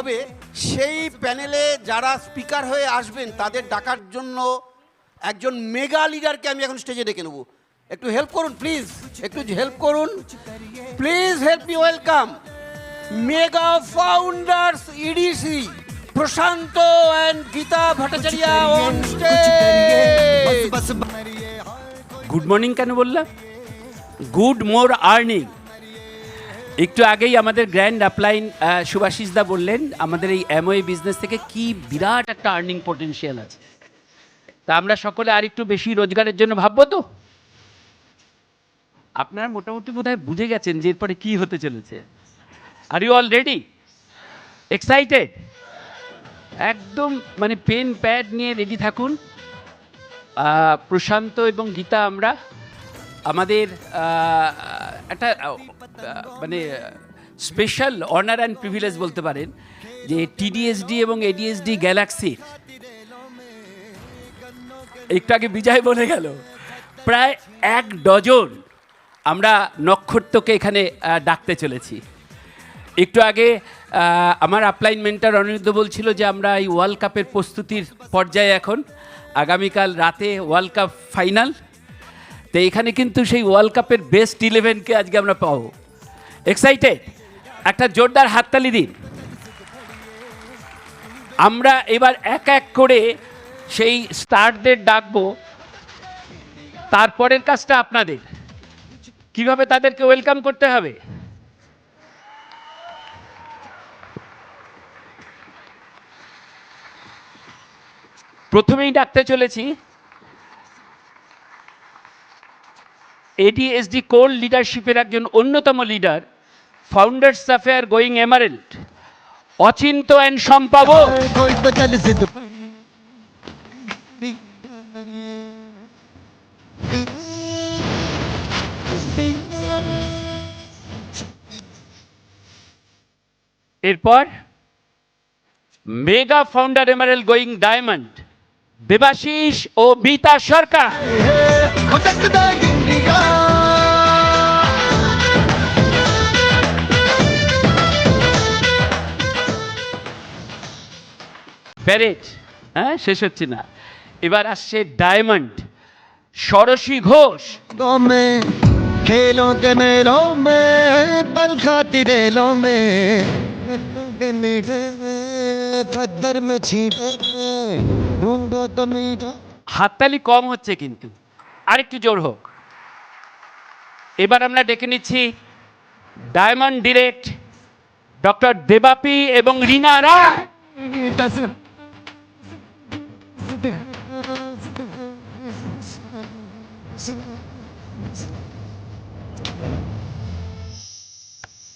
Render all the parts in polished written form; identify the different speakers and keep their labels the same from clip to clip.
Speaker 1: হবে সেই প্যানেলে যারা স্পিকার হয়ে আসবেন তাদের ডাকার জন্য একজন মেগা লিডারকে আমি এখন স্টেজে ডেকে নেব। একটু হেল্প করুন প্লিজ, একটু হেল্প করুন please, help me welcome mega founders EDC Prashant and Geeta Bhattacharya on stage.
Speaker 2: Good morning কেন বললাম? Good more earning. একটু আগেই আমাদের গ্র্যান্ড আপলাইন সুভাষিস দা বললেন আমাদের এই অ্যামওয়ে বিজনেস থেকে কি বিরাট একটা আর্নিং পটেনশিয়াল আছে। তা আমরা সকলে আর একটু বেশি রোজগারের জন্য ভাববো তো। আপনারা মোটামুটি বোধহয় বুঝে গেছেন যে এরপরে কি হতে চলেছে। Are you all ready? Excited? একদম মানে পেন প্যাড নিয়ে রেডি থাকুন। প্রশান্ত এবং গীতা আমরা আমাদের একটা মানে স্পেশাল অনার অ্যান্ড প্রিভিলেজ বলতে পারেন যে টিডিএসডি এবং এডিএসডি গ্যালাক্সির একটু আগে বিজয় বলে গেল প্রায় 1 ডজন আমরা নক্ষত্রকে এখানে ডাকতে চলেছি। একটু আগে আমার আপলাইন মেন্টর অনিরুদ্ধ বলছিল যে আমরা এই ওয়ার্ল্ড কাপের প্রস্তুতির পর্যায়ে এখন, আগামীকাল রাতে ওয়ার্ল্ড কাপ ফাইনাল। তো এখানে কিন্তু সেই ওয়ার্ল্ড কাপের বেস্ট 11কে আজকে আমরা পাবো। এক্সাইটেড? একটা জোরদার হাততালি দিন। আমরা এবার এক এক করে সেই স্টারদের ডাকবো, তারপরের কাজটা আপনাদের, কিভাবে তাদেরকে ওয়েলকাম করতে হবে। প্রথমেই ডাকতে চলেছি এডিএসডি কোর লিডারশিপের একজন অন্যতম leader, founders sapphire going emerald, Achinta and সম্পাব। এরপর mega founder emerald going diamond, Debashis ও বিতা সরকার। প্যারেড শেষ হচ্ছে না, এবার আসছে ডায়মন্ড, ষোড়শী ঘোষ।
Speaker 3: खेलों के मेलों में पल खाती रेलों में पत्थर में छींटे ढूंढो तो मीठा।
Speaker 2: হাততালি কম হচ্ছে কিন্তু আরেকটু জোর হোক। এবার আমরা ডেকে নিচ্ছি ডায়মন্ড ডিরেক্ট ডক্টর দেবাপি এবং Rina Roy.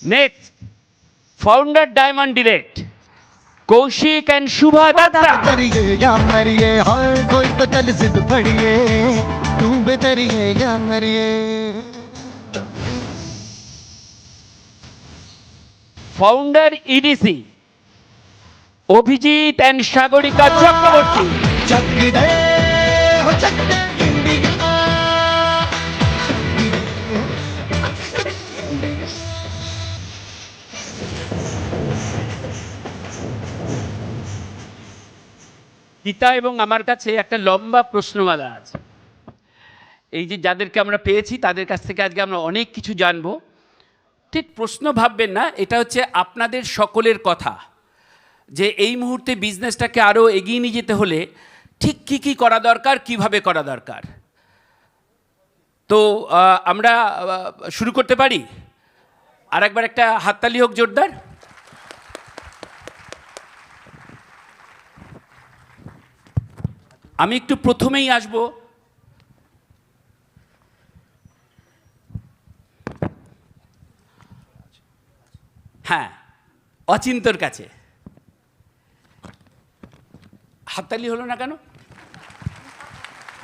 Speaker 2: Next founder diamond direct Koushik and Shubha Dutta.
Speaker 3: तरिए या मरिए हर कोई तो चल जिद पड़िए तू बेतरिए या मरिए।
Speaker 2: Founder EDC Abhijit and Sagarika Chakraborty.
Speaker 3: चक दे हो चक दे इंडिया।
Speaker 2: গীতা এবং আমার কাছে একটা লম্বা প্রশ্নমালা আছে। এই যে যাদেরকে আমরা পেয়েছি তাদের কাছ থেকে আজকে আমরা অনেক কিছু জানবো। ঠিক প্রশ্ন ভাববেন না, এটা হচ্ছে আপনাদের সকলের কথা যে এই মুহূর্তে বিজনেসটাকে আরও এগিয়ে নিয়ে যেতে হলে ঠিক কী কী করা দরকার, কিভাবে করা দরকার। তো আমরা শুরু করতে পারি। আর একবার একটা হাততালি হোক জোরদার। আমি একটু প্রথমেই আসব অচিন্তর কাছে। হাততালি হলো না কেন?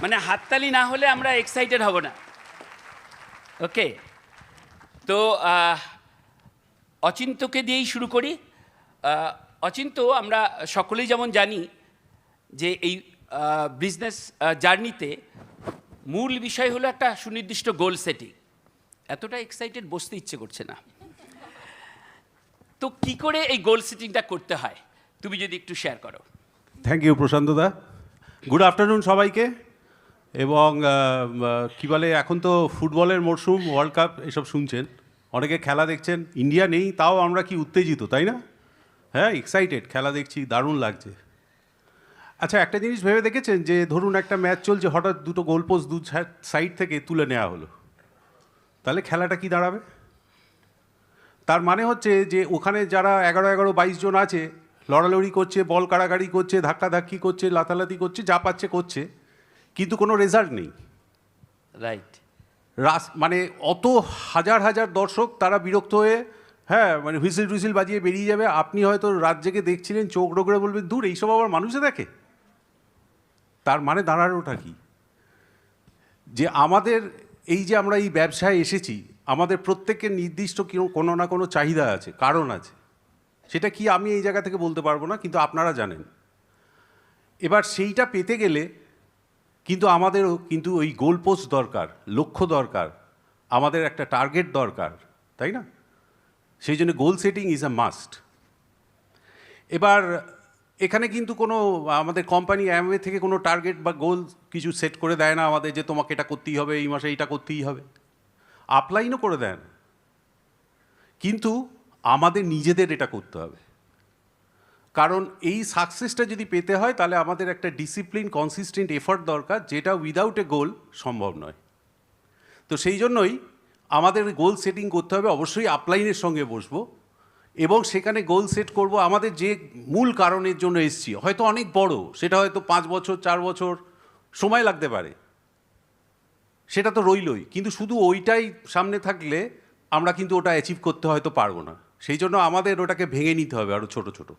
Speaker 2: মানে হাততালি না হলে আমরা এক্সাইটেড হব না। ওকে, তো অচিন্তকে দিয়েই শুরু করি। অচিন্ত, আমরা সকলেই যেমন জানি যে এই বিজনেস জার্নিতে মূল বিষয় হলো একটা সুনির্দিষ্ট গোল সেটিং। এতটা এক্সাইটেড বসতে ইচ্ছে করছে না। তো কি করে এই গোল সেটিংটা করতে হয় তুমি যদি একটু শেয়ার করো।
Speaker 4: থ্যাংক ইউ প্রশান্তদা। গুড আফটারনুন সবাইকে। এবং কী বলে, এখন তো ফুটবলের মরশুম, ওয়ার্ল্ড কাপ এসব শুনছেন, অনেকে খেলা দেখছেন। ইন্ডিয়া নেই, তাও আমরা কি উত্তেজিত, তাই না? হ্যাঁ, এক্সাইটেড, খেলা দেখছি, দারুণ লাগছে। আচ্ছা, একটা জিনিস ভেবে দেখেছেন যে ধরুন একটা ম্যাচ চলছে, হঠাৎ দুটো গোলপোস্ট দু সাইড থেকে তুলে নেওয়া হলো, তাহলে খেলাটা কি দাঁড়াবে? তার মানে হচ্ছে যে ওখানে যারা 11-22 জন আছে, লড়ালড়ি করছে, বল কাড়াকাড়ি করছে, ধাক্কাধাক্কি করছে, লাতালাতি করছে, যা পাচ্ছে করছে, কিন্তু কোনো রেজাল্ট নেই।
Speaker 2: রাইট।
Speaker 4: মানে অত হাজার হাজার দর্শক, তারা বিরক্ত হয়ে, হ্যাঁ, মানে হুইসেল টুইসেল বাজিয়ে বেরিয়ে যাবে। আপনি হয়তো রাত জেগে দেখছিলেন, চোখ রোগড়ে বলবেন, দূর, এইসব আবার মানুষে দেখে। তার মানে দাঁড়ানোটা কি? যে আমাদের এই যে আমরা এই ব্যবসায় এসেছি, আমাদের প্রত্যেকের নির্দিষ্ট কোনো না কোনো চাহিদা আছে, কারণ আছে। সেটা কি আমি এই জায়গা থেকে বলতে পারবো না, কিন্তু আপনারা জানেন। এবার সেইটা পেতে গেলে কিন্তু আমাদেরও কিন্তু ওই গোলপোস্ট দরকার, লক্ষ্য দরকার, আমাদের একটা টার্গেট দরকার, তাই না? সেই জন্য গোল সেটিং ইজ আ মাস্ট। এবার এখানে কিন্তু কোনো আমাদের কোম্পানি অ্যামওয়ে থেকে কোনো টার্গেট বা গোল কিছু সেট করে দেয় না আমাদের, যে তোমাকে এটা করতেই হবে, এই মাসে এইটা করতেই হবে। আপলাইনও করে দেয় না, কিন্তু আমাদের নিজেদের এটা করতে হবে। কারণ এই সাকসেসটা যদি পেতে হয়, তাহলে আমাদের একটা ডিসিপ্লিন, কনসিস্টেন্ট এফর্ট দরকার, যেটা উইদাউট এ গোল সম্ভব নয়। তো সেই জন্যই আমাদের গোল সেটিং করতে হবে। অবশ্যই আপলাইনের সঙ্গে বসবো এবং সেখানে গোল সেট করব আমাদের যে মূল কারণের জন্য এসেছি। হয়তো অনেক বড়, সেটা হয়তো 5 বছর 4 বছর সময় লাগতে পারে, সেটা তো রইলই, কিন্তু শুধু ওইটাই সামনে থাকলে আমরা কিন্তু ওটা অ্যাচিভ করতে হয়তো পারবো না। সেই জন্য আমাদের ওটাকে ভেঙে নিতে হবে আরও ছোট ছোট।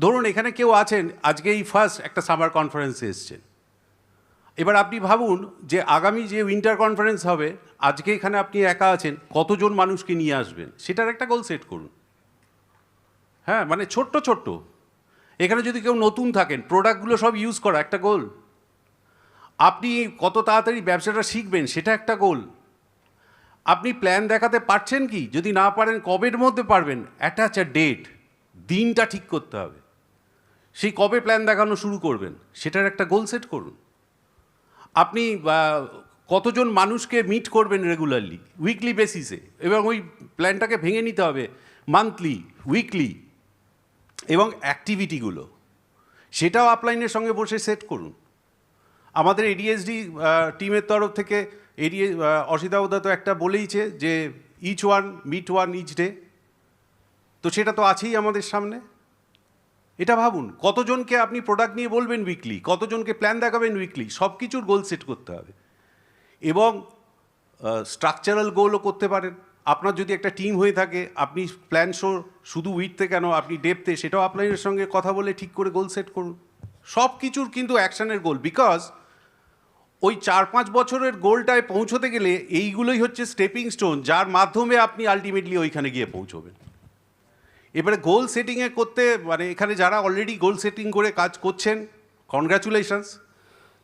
Speaker 4: ধরুন এখানে কেউ আছেন, আজকে এই ফার্স্ট একটা সামার কনফারেন্সে এসছেন। এবার আপনি ভাবুন যে আগামী যে উইন্টার কনফারেন্স হবে, আজকে এখানে আপনি একা আছেন, কতজন মানুষকে নিয়ে আসবেন, সেটার একটা গোল সেট করুন। হ্যাঁ, মানে ছোট্ট ছোট্ট। এখানে যদি কেউ নতুন থাকেন, প্রোডাক্টগুলো সব ইউজ করা একটা গোল। আপনি কত তাড়াতাড়ি ব্যবসাটা শিখবেন, সেটা একটা গোল। আপনি প্ল্যান দেখাতে পারছেন কি, যদি না পারেন কবের মধ্যে পারবেন, অ্যাটাচ আ ডেট, দিনটা ঠিক করতে হবে। সেই কবে প্ল্যান দেখানো শুরু করবেন, সেটার একটা গোল সেট করুন। আপনি কতজন মানুষকে মিট করবেন রেগুলারলি, উইকলি বেসিসে, এবং ওই প্ল্যানটাকে ভেঙে নিতে হবে মান্থলি, উইকলি, এবং অ্যাক্টিভিটিগুলো সেটাও আপলাইনের সঙ্গে বসে সেট করুন। আমাদের এডিএসডি টিমের তরফ থেকে অসিতাবদা তো একটা বলেইছে যে each one meet one each day, তো সেটা তো আছেই আমাদের সামনে। এটা ভাবুন, কতজনকে আপনি প্রোডাক্ট নিয়ে বলবেন উইকলি, কতজনকে প্ল্যান দেখাবেন উইকলি, সব কিছুর গোল সেট করতে হবে। এবং স্ট্রাকচারাল গোলও করতে পারেন। আপনার যদি একটা টিম হয়ে থাকে, আপনি প্ল্যান শুধু উইথতে কেন, আপনি ডেপথে, সেটাও আপনাদের সঙ্গে কথা বলে ঠিক করে গোল সেট করুন। সব কিছুর কিন্তু অ্যাকশানের গোল, বিকজ ওই 4-5 বছরের গোলটায় পৌঁছতে গেলে এইগুলোই হচ্ছে স্টেপিং স্টোন, যার মাধ্যমে আপনি আলটিমেটলি ওইখানে গিয়ে পৌঁছবেন। এবারে গোল সেটিংয়ে করতে, মানে এখানে যারা অলরেডি গোল সেটিং করে কাজ করছেন, কনগ্র্যাচুলেশনস,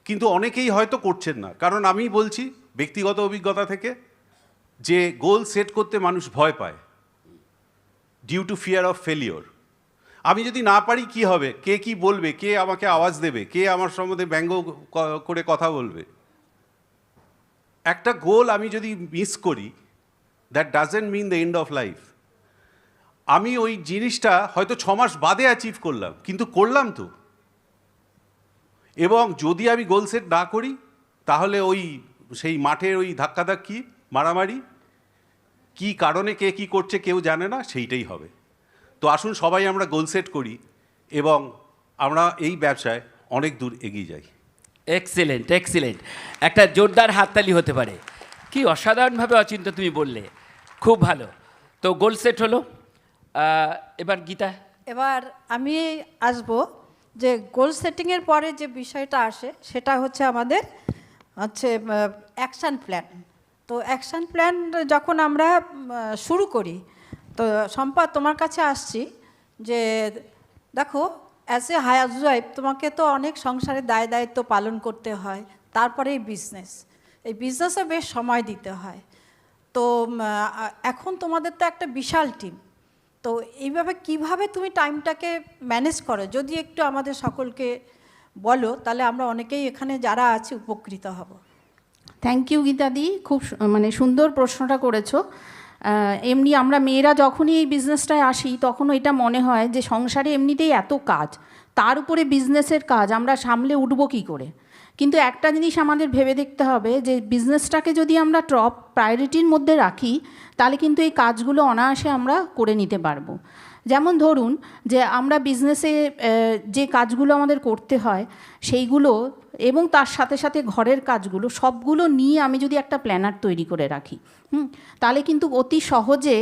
Speaker 4: কিন্তু অনেকেই হয়তো করছেন না। কারণ আমি বলছি ব্যক্তিগত অভিজ্ঞতা থেকে যে গোল সেট করতে মানুষ ভয় পায়, due to fear of failure. আমি যদি না পারি কি হবে, কে কি বলবে, কে আমাকে আওয়াজ দেবে, কে আমার সম্বন্ধে ব্যঙ্গ করে কথা বলবে। একটা গোল আমি যদি মিস করি, that doesn't mean the end of life. আমি ওই জিনিসটা হয়তো 6 মাস বাদে অ্যাচিভ করলাম, কিন্তু করলাম তো। এবং যদি আমি গোল সেট না করি, তাহলে ওই সেই মাঠের ওই ধাক্কাধাক্কি, মারামারি, কি কারণে কে কি করছে কেউ জানে না, সেইটাই হবে। তো আসুন সবাই আমরা গোল সেট করি এবং আমরা এই ব্যবসায় অনেক দূর এগিয়ে যাই।
Speaker 2: Excellent, excellent. একটা জোরদার হাততালি হতে পারে। কি অসাধারণভাবে অচিন্ত্য তুমি বললে, খুব ভালো। তো গোল সেট হলো, এবার গীতা।
Speaker 5: এবার আমি আসব যে গোল সেটিংয়ের পরে যে বিষয়টা আসে, সেটা হচ্ছে আমাদের অ্যাকশান প্ল্যান। তো অ্যাকশান প্ল্যান যখন আমরা শুরু করি, তো সম্পদ তোমার কাছে আসছি যে দেখো, অ্যাজ এ হাউসওয়াইফ তোমাকে তো অনেক সংসারের দায় দায়িত্ব পালন করতে হয়, তারপরে এই বিজনেসে বেশ সময় দিতে হয়। তো এখন তোমাদের তো একটা বিশাল টিম, তো এইভাবে কিভাবে তুমি টাইমটাকে ম্যানেজ করো যদি একটু আমাদের সকলকে বলো, তাহলে আমরা অনেকেই এখানে যারা আছি উপকৃত হব।
Speaker 6: থ্যাংক ইউ গীতাদি, খুব মানে সুন্দর প্রশ্নটা করেছো। এমনি আমরা মেয়েরা যখনই এই বিজনেসটায় আসি তখন এটা মনে হয় যে সংসারে এমনিতেই এত কাজ, তার উপরে বিজনেসের কাজ, আমরা সামলে উঠবো কী করে। কিন্তু একটা জিনিস আমাদের ভেবে দেখতে হবে যে বিজনেসটাকে যদি আমরা টপ প্রায়োরিটির মধ্যে রাখি তাহলে কিন্তু এই কাজগুলো অনায়াসে আমরা করে নিতে পারবো। যেমন ধরুন যে আমরা বিজনেসে যে কাজগুলো আমাদের করতে হয় সেইগুলো এবং তার সাথে সাথে ঘরের কাজগুলো সবগুলো নিয়ে আমি যদি একটা প্ল্যানার তৈরি করে রাখি, তাহলে কিন্তু অতি সহজে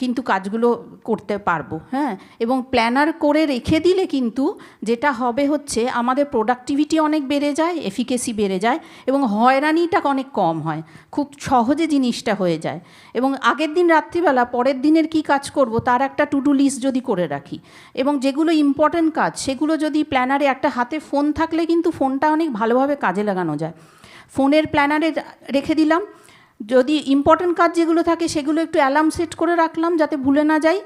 Speaker 6: কিন্তু কাজগুলো করতে পারবো। হ্যাঁ, এবং প্ল্যানার করে রেখে দিলে কিন্তু যেটা হবে হচ্ছে আমাদের প্রোডাক্টিভিটি অনেক বেড়ে যায়, এফিকেসি বেড়ে যায় এবং হয়রানিটা অনেক কম হয়, খুব সহজে জিনিসটা হয়ে যায়। এবং আগের দিন রাত্রিবেলা পরের দিনের কি কাজ করব তার একটা টু ডু লিস্ট যদি করে রাখি এবং যেগুলো ইম্পর্ট্যান্ট কাজ সেগুলো যদি প্ল্যানারে, একটা হাতে ফোন থাকলে কিন্তু ফোনটা অনেক ভালোভাবে কাজে লাগানো যায়, ফোনের প্ল্যানারে রেখে দিলাম। যদি ইম্পর্ট্যান্ট কাজ যেগুলো থাকে সেগুলো একটু অ্যালার্ম সেট করে রাখলাম যাতে ভুলে না যাই,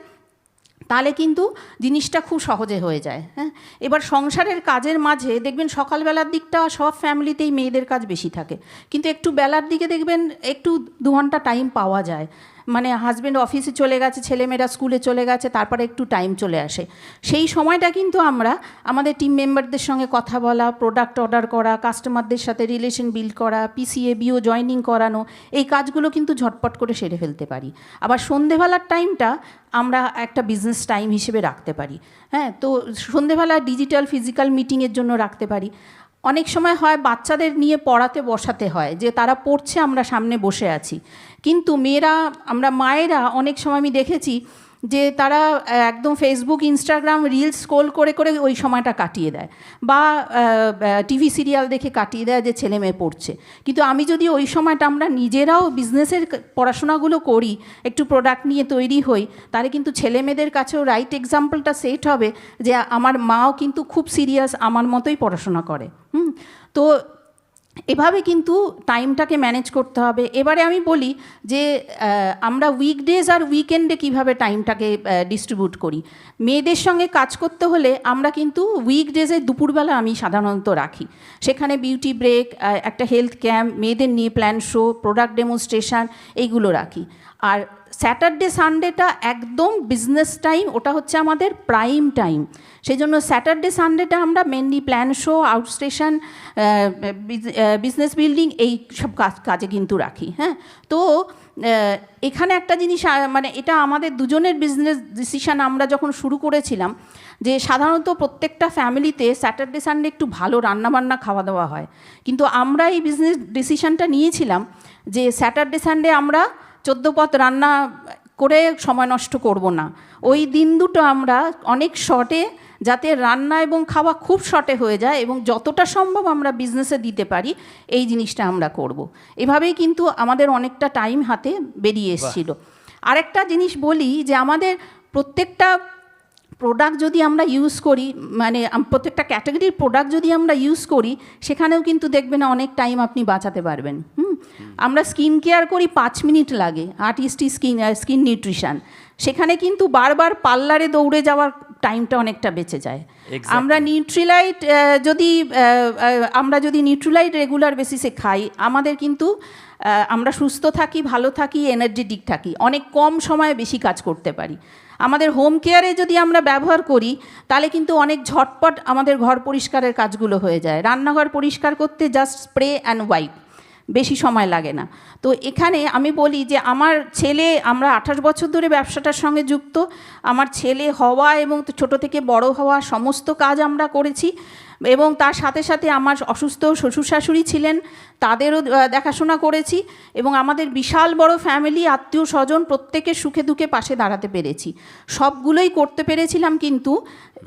Speaker 6: তাহলে কিন্তু জিনিসটা খুব সহজে হয়ে যায়। হ্যাঁ, এবার সংসারের কাজের মাঝে দেখবেন সকালবেলার দিকটা সব ফ্যামিলিতেই মেয়েদের কাজ বেশি থাকে, কিন্তু একটু বেলার দিকে দেখবেন একটু 2 ঘন্টা টাইম পাওয়া যায়, মানে হাজব্যান্ড অফিসে চলে গেছে, ছেলেমেয়েরা স্কুলে চলে গেছে, তারপরে একটু টাইম চলে আসে। সেই সময়টা কিন্তু আমরা আমাদের টিম মেম্বারদের সঙ্গে কথা বলা, প্রোডাক্ট অর্ডার করা, কাস্টমারদের সাথে রিলেশন বিল্ড করা, পিসিএবিও জয়েনিং করানো, এই কাজগুলো কিন্তু ঝটপট করে সেরে ফেলতে পারি। আবার সন্ধেবেলার টাইমটা আমরা একটা বিজনেস টাইম হিসেবে রাখতে পারি। হ্যাঁ, তো সন্ধেবেলা ডিজিটাল ফিজিক্যাল মিটিংয়ের জন্য রাখতে পারি। অনেক সময় হয় বাচ্চাদের নিয়ে পড়াতে বসাতে হয়, যে তারা পড়ছে আমরা সামনে বসে আছি, কিন্তু মেয়েরা, আমরা মায়েরা অনেক সময় আমি দেখেছি যে তারা একদম ফেসবুক, ইনস্টাগ্রাম, রিলস স্ক্রোল করে করে ওই সময়টা কাটিয়ে দেয়, বা টিভি সিরিয়াল দেখে কাটিয়ে দেয় যে ছেলে মেয়ে পড়ছে। কিন্তু আমি যদি ওই সময়টা আমরা নিজেরাও বিজনেসের পড়াশোনাগুলো করি, একটু প্রোডাক্ট নিয়ে তৈরি হই, তাহলে কিন্তু ছেলে মেয়েদের কাছেও রাইট এক্সাম্পলটা সেট হবে যে আমার মাও কিন্তু খুব সিরিয়াস, আমার মতোই পড়াশোনা করে। তো এভাবে কিন্তু টাইমটাকে ম্যানেজ করতে হবে। এবারে আমি বলি যে আমরা উইকডেজ আর উইকেন্ডে কীভাবে টাইমটাকে ডিস্ট্রিবিউট করি। মেয়েদের সঙ্গে কাজ করতে হলে আমরা কিন্তু উইকডেজে দুপুরবেলা আমি সাধারণত রাখি, সেখানে বিউটি ব্রেক, একটা হেলথ ক্যাম্প, মেয়েদের নিয়ে প্ল্যান শো, প্রোডাক্ট ডেমনস্ট্রেশন, এইগুলো রাখি। আর স্যাটারডে সানডেটা একদম বিজনেস টাইম, ওটা হচ্ছে আমাদের প্রাইম টাইম। সেই জন্য স্যাটারডে সানডেটা আমরা mainly plan show, outstation, business building, এই সব কাজে কিন্তু রাখি। হ্যাঁ, তো এখানে একটা জিনিস, মানে এটা আমাদের দুজনের বিজনেস ডিসিশন। আমরা যখন শুরু করেছিলাম যে সাধারণত প্রত্যেকটা ফ্যামিলিতে স্যাটারডে সানডে একটু ভালো রান্নাবান্না খাওয়া দাওয়া হয়, কিন্তু আমরা এই বিজনেস ডিসিশনটা নিয়েছিলাম যে স্যাটারডে সানডে আমরা 14 পদ রান্না করে সময় নষ্ট করব না। ওই দিন দুটো আমরা অনেক শর্টে, যাতে রান্না এবং খাওয়া খুব শর্টে হয়ে যায় এবং যতটা সম্ভব আমরা বিজনেসে দিতে পারি, এই জিনিসটা আমরা করব। এভাবেই কিন্তু আমাদের অনেকটা টাইম হাতে বেরিয়ে এসেছিল। আরেকটা জিনিস বলি যে আমাদের প্রত্যেকটা প্রোডাক্ট যদি আমরা ইউজ করি, মানে প্রত্যেকটা ক্যাটাগরির প্রোডাক্ট যদি আমরা ইউজ করি, সেখানেও কিন্তু দেখবেন অনেক টাইম আপনি বাঁচাতে পারবেন। আমরা স্কিন কেয়ার করি 5 মিনিট লাগে, আর্টিস্টি স্কিন নিউট্রিশন, সেখানে কিন্তু বারবার পার্লারে দৌড়ে যাওয়ার টাইমটা অনেকটা বেঁচে যায়। আমরা নিউট্রিলাইট যদি নিউট্রিলাইট রেগুলার বেসিসে খাই, আমাদের কিন্তু আমরা সুস্থ থাকি, ভালো থাকি, এনার্জেটিক থাকি, অনেক কম সময়ে বেশি কাজ করতে পারি। আমাদের হোম কেয়ারে যদি আমরা ব্যবহার করি তাহলে কিন্তু অনেক ঝটপট আমাদের ঘর পরিষ্কারের কাজগুলো হয়ে যায়। রান্নাঘর পরিষ্কার করতে জাস্ট স্প্রে অ্যান্ড ওয়াইপ, বেশি সময় লাগে না। তো এখানে আমি বলি যে আমার ছেলে, আমরা 28 বছর ধরে ব্যবসাটার সঙ্গে যুক্ত, আমার ছেলে হওয়া এবং ছোট থেকে বড় হওয়া সমস্ত কাজ আমরা করেছি, এবং তার সাথে সাথে আমার অসুস্থ শ্বশুর শাশুড়ি ছিলেন, তাদেরও দেখাশোনা করেছি, এবং আমাদের বিশাল বড় ফ্যামিলি, আত্মীয় স্বজন, প্রত্যেকের সুখে দুঃখে পাশে দাঁড়াতে পেরেছি। সবগুলোই করতে পেরেছিলাম কিন্তু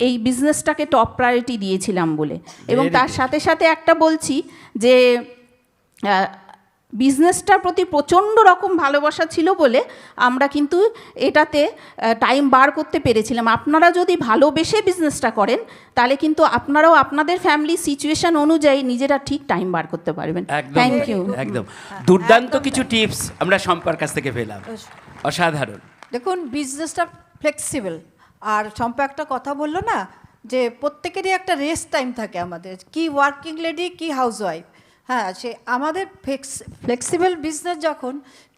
Speaker 6: এই বিজনেসটাকে টপ প্রায়োরিটি দিয়েছিলাম বলে। এবং তার সাথে সাথে একটা বলছি যে বিজনেসটার প্রতি প্রচণ্ড রকম ভালোবাসা ছিল বলে আমরা কিন্তু এটাতে টাইম বার করতে পেরেছিলাম। আপনারা যদি ভালোবেসে বিজনেসটা করেন তাহলে কিন্তু আপনারাও আপনাদের ফ্যামিলি সিচুয়েশন অনুযায়ী নিজেরা ঠিক টাইম বার করতে পারবেন। Thank you.
Speaker 2: একদম দুর্দান্ত কিছু টিপস আমরা সম্পর্ক কাছ থেকে পেলাম, অসাধারণ।
Speaker 5: দেখুন, বিজনেসটা ফ্লেক্সিবল। আর শম্পা একটা কথা বললো না যে প্রত্যেকেরই একটা রেস্ট টাইম থাকে আমাদের, কি ওয়ার্কিং লেডি কি হাউসওয়াইফ। হ্যাঁ, সে আমাদের ফ্লেক্সিবল বিজনেস, যখন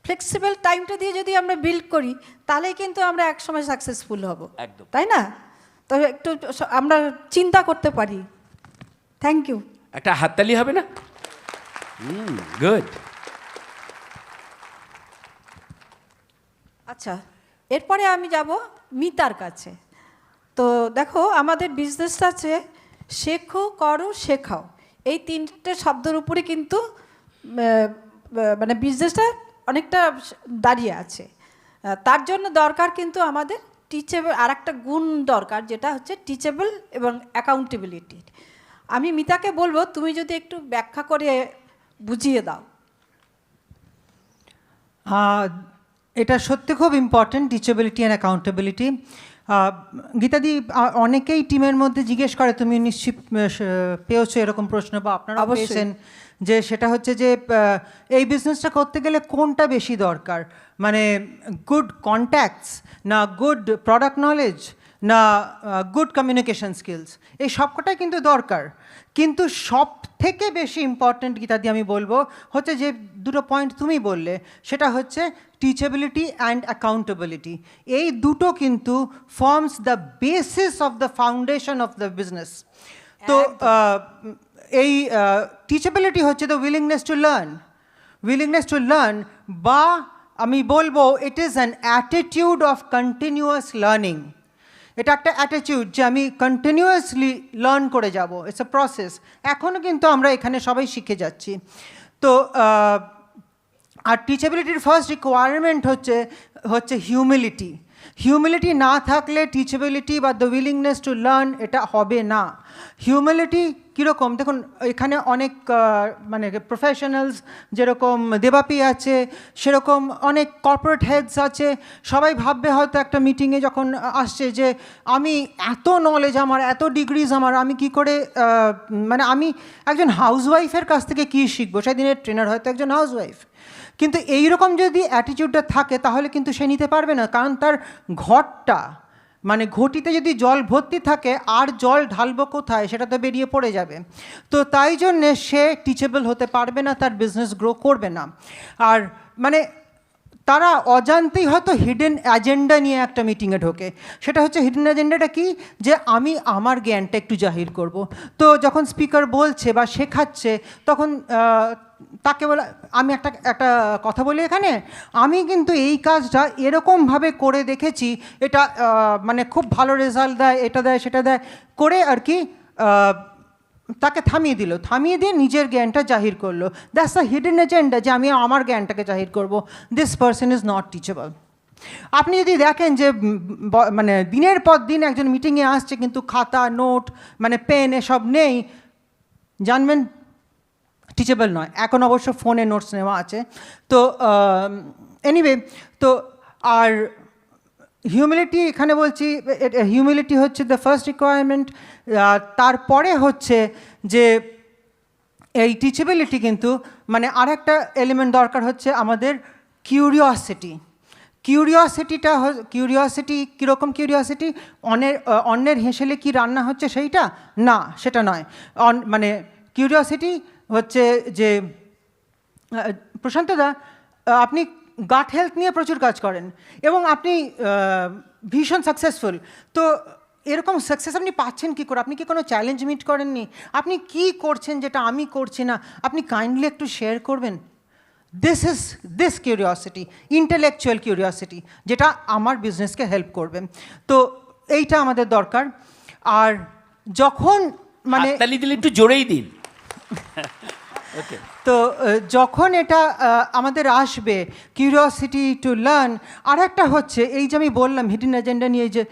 Speaker 5: ফ্লেক্সিবল টাইমটা দিয়ে যদি আমরা বিল্ড করি তাহলেই কিন্তু আমরা একসময় সাকসেসফুল হব,
Speaker 2: একদম।
Speaker 5: তাই না? তো একটু আমরা চিন্তা করতে পারি। Thank you.
Speaker 2: একটা হাততালি হবে না? গুড।
Speaker 5: আচ্ছা, এরপরে আমি যাব মিতার কাছে। তো দেখো, আমাদের বিজনেসটা আছে শেখো, করো, শেখাও, এই তিনটে শব্দের উপরে কিন্তু মানে বিজনেসটা অনেকটা দাঁড়িয়ে আছে। তার জন্য দরকার কিন্তু আমাদের টিচেবল, আর একটা গুণ দরকার, যেটা হচ্ছে টিচেবল এবং অ্যাকাউন্টেবিলিটি। আমি মিতাকে বলবো তুমি যদি একটু ব্যাখ্যা করে বুঝিয়ে দাও।
Speaker 7: এটা সত্যি খুব ইম্পর্ট্যান্ট, টিচেবিলিটি অ্যান্ড অ্যাকাউন্টেবিলিটি। গীতাদি, অনেকেই টিমের মধ্যে জিজ্ঞেস করে, তুমি নিশ্চিত পেয়েছো এরকম প্রশ্ন বা আপনারা
Speaker 5: অবশ্যই।
Speaker 7: পেয়েছেন, যে সেটা হচ্ছে যে এই বিজনেসটা করতে গেলে কোনটা বেশি দরকার, মানে গুড কন্ট্যাক্টস না গুড প্রোডাক্ট নলেজ না গুড কমিউনিকেশন স্কিলস, এই সবকটাই কিন্তু দরকার। কিন্তু সব থেকে বেশি ইম্পর্ট্যান্ট গীতাদি আমি বলবো হচ্ছে যে দুটো পয়েন্ট তুমি বললে, সেটা হচ্ছে টিচেবিলিটি অ্যান্ড অ্যাকাউন্টেবিলিটি। এই দুটো কিন্তু forms the basis of the foundation of the business. তো এই টিচেবিলিটি হচ্ছে দ্য উইলিংনেস টু লার্ন, বা আমি বলবো it is an attitude of continuous learning. এটা একটা অ্যাটিটিউড যে আমি কন্টিনিউয়াসলি লার্ন করে যাব, ইটস এ প্রসেস। এখনও কিন্তু আমরা এখানে সবাই শিখে যাচ্ছি। তো আর টিচেবিলিটির ফার্স্ট রিকোয়ারমেন্ট হচ্ছে হিউমিলিটি না থাকলে টিচেবিলিটি বা দ্য উইলিংনেস টু লার্ন এটা হবে না। হিউমিলিটি কীরকম, দেখুন এখানে অনেক মানে প্রফেশনালস, যেরকম দেবাপি আছে, সেরকম অনেক কর্পোরেট হেডস আছে। সবাই ভাববে হয়তো একটা মিটিংয়ে যখন আসছে যে আমি এত নলেজ আমার, এত ডিগ্রিজ আমার, আমি কি করে মানে আমি একজন হাউসওয়াইফের কাছ থেকে কী শিখবো, সেদিনের ট্রেনার হয়তো একজন হাউসওয়াইফ। কিন্তু এইরকম যদি অ্যাটিটিউডটা থাকে তাহলে কিন্তু সে নিতে পারবে না, কারণ তার ঘরটা মানে ঘটিতে যদি জল ভর্তি থাকে আর জল ঢালবো কোথায়, সেটা তো বেরিয়ে পড়ে যাবে। তো তাই জন্যে সে টিচেবল হতে পারবে না, তার বিজনেস গ্রো করবে না। আর মানে তারা অজান্তেই হয়তো হিডেন অ্যাজেন্ডা নিয়ে একটা মিটিংয়ে ঢোকে। সেটা হচ্ছে হিডেন অ্যাজেন্ডাটা কি, যে আমি আমার জ্ঞানটা একটু জাহির করব। তো যখন স্পিকার বলছে বা শেখাচ্ছে তখন তাকে বলে, আমি একটা কথা বলি এখানে, আমি কিন্তু এই কাজটা এরকমভাবে করে দেখেছি, এটা মানে খুব ভালো রেজাল্ট দেয়, এটা দেয় সেটা দেয় করে আর কি তাকে থামিয়ে দিয়ে নিজের জ্ঞানটা জাহির করলো। দ্যাটস দ্য হিডেন এজেন্ডা, যে আমি আমার জ্ঞানটাকে জাহির করব। This person is not teachable. আপনি যদি দেখেন যে মানে দিনের পর দিন একজন মিটিংয়ে আসছে কিন্তু খাতা নোট মানে পেন এসব নেই, জানবেন টিচেবল নয়। এখন অবশ্য ফোনে নোটস নেওয়া আছে। তো এনিওয়ে, তো আর হিউমিলিটি, এখানে বলছি হিউমিলিটি হচ্ছে দ্য ফার্স্ট রিকোয়ারমেন্ট। তারপরে হচ্ছে যে এই টিচেবিলিটি কিন্তু মানে আর একটা এলিমেন্ট দরকার হচ্ছে আমাদের কিউরিওসিটি। কীরকম কিউরিওসিটি? অন্যের হেসেলে কি রান্না হচ্ছে সেইটা না, সেটা নয়। মানে কিউরিওসিটি হচ্ছে যে প্রশান্তদা, আপনি গাট হেলথ নিয়ে প্রচুর কাজ করেন এবং আপনি ভীষণ সাকসেসফুল। তো এরকম সাকসেস আপনি পাচ্ছেন কী করে? আপনি কি কোনো চ্যালেঞ্জ মিট করেননি? আপনি কি করছেন যেটা আমি করছি না? আপনি কাইন্ডলি একটু শেয়ার করবেন। দিস কিউরিওসিটি, ইন্টেলেকচুয়াল কিউরিওসিটি, যেটা আমার বিজনেসকে হেল্প করবে। তো এইটা আমাদের দরকার। আর যখন মানে
Speaker 2: হাততালি দিলে একটু জোরেই দিন।
Speaker 7: তো যখন এটা আমাদের আসবে কিউরিওসিটি টু লার্ন, আর একটা হচ্ছে এই যে আমি বললাম হিডেন এজেন্ডা নিয়ে, যে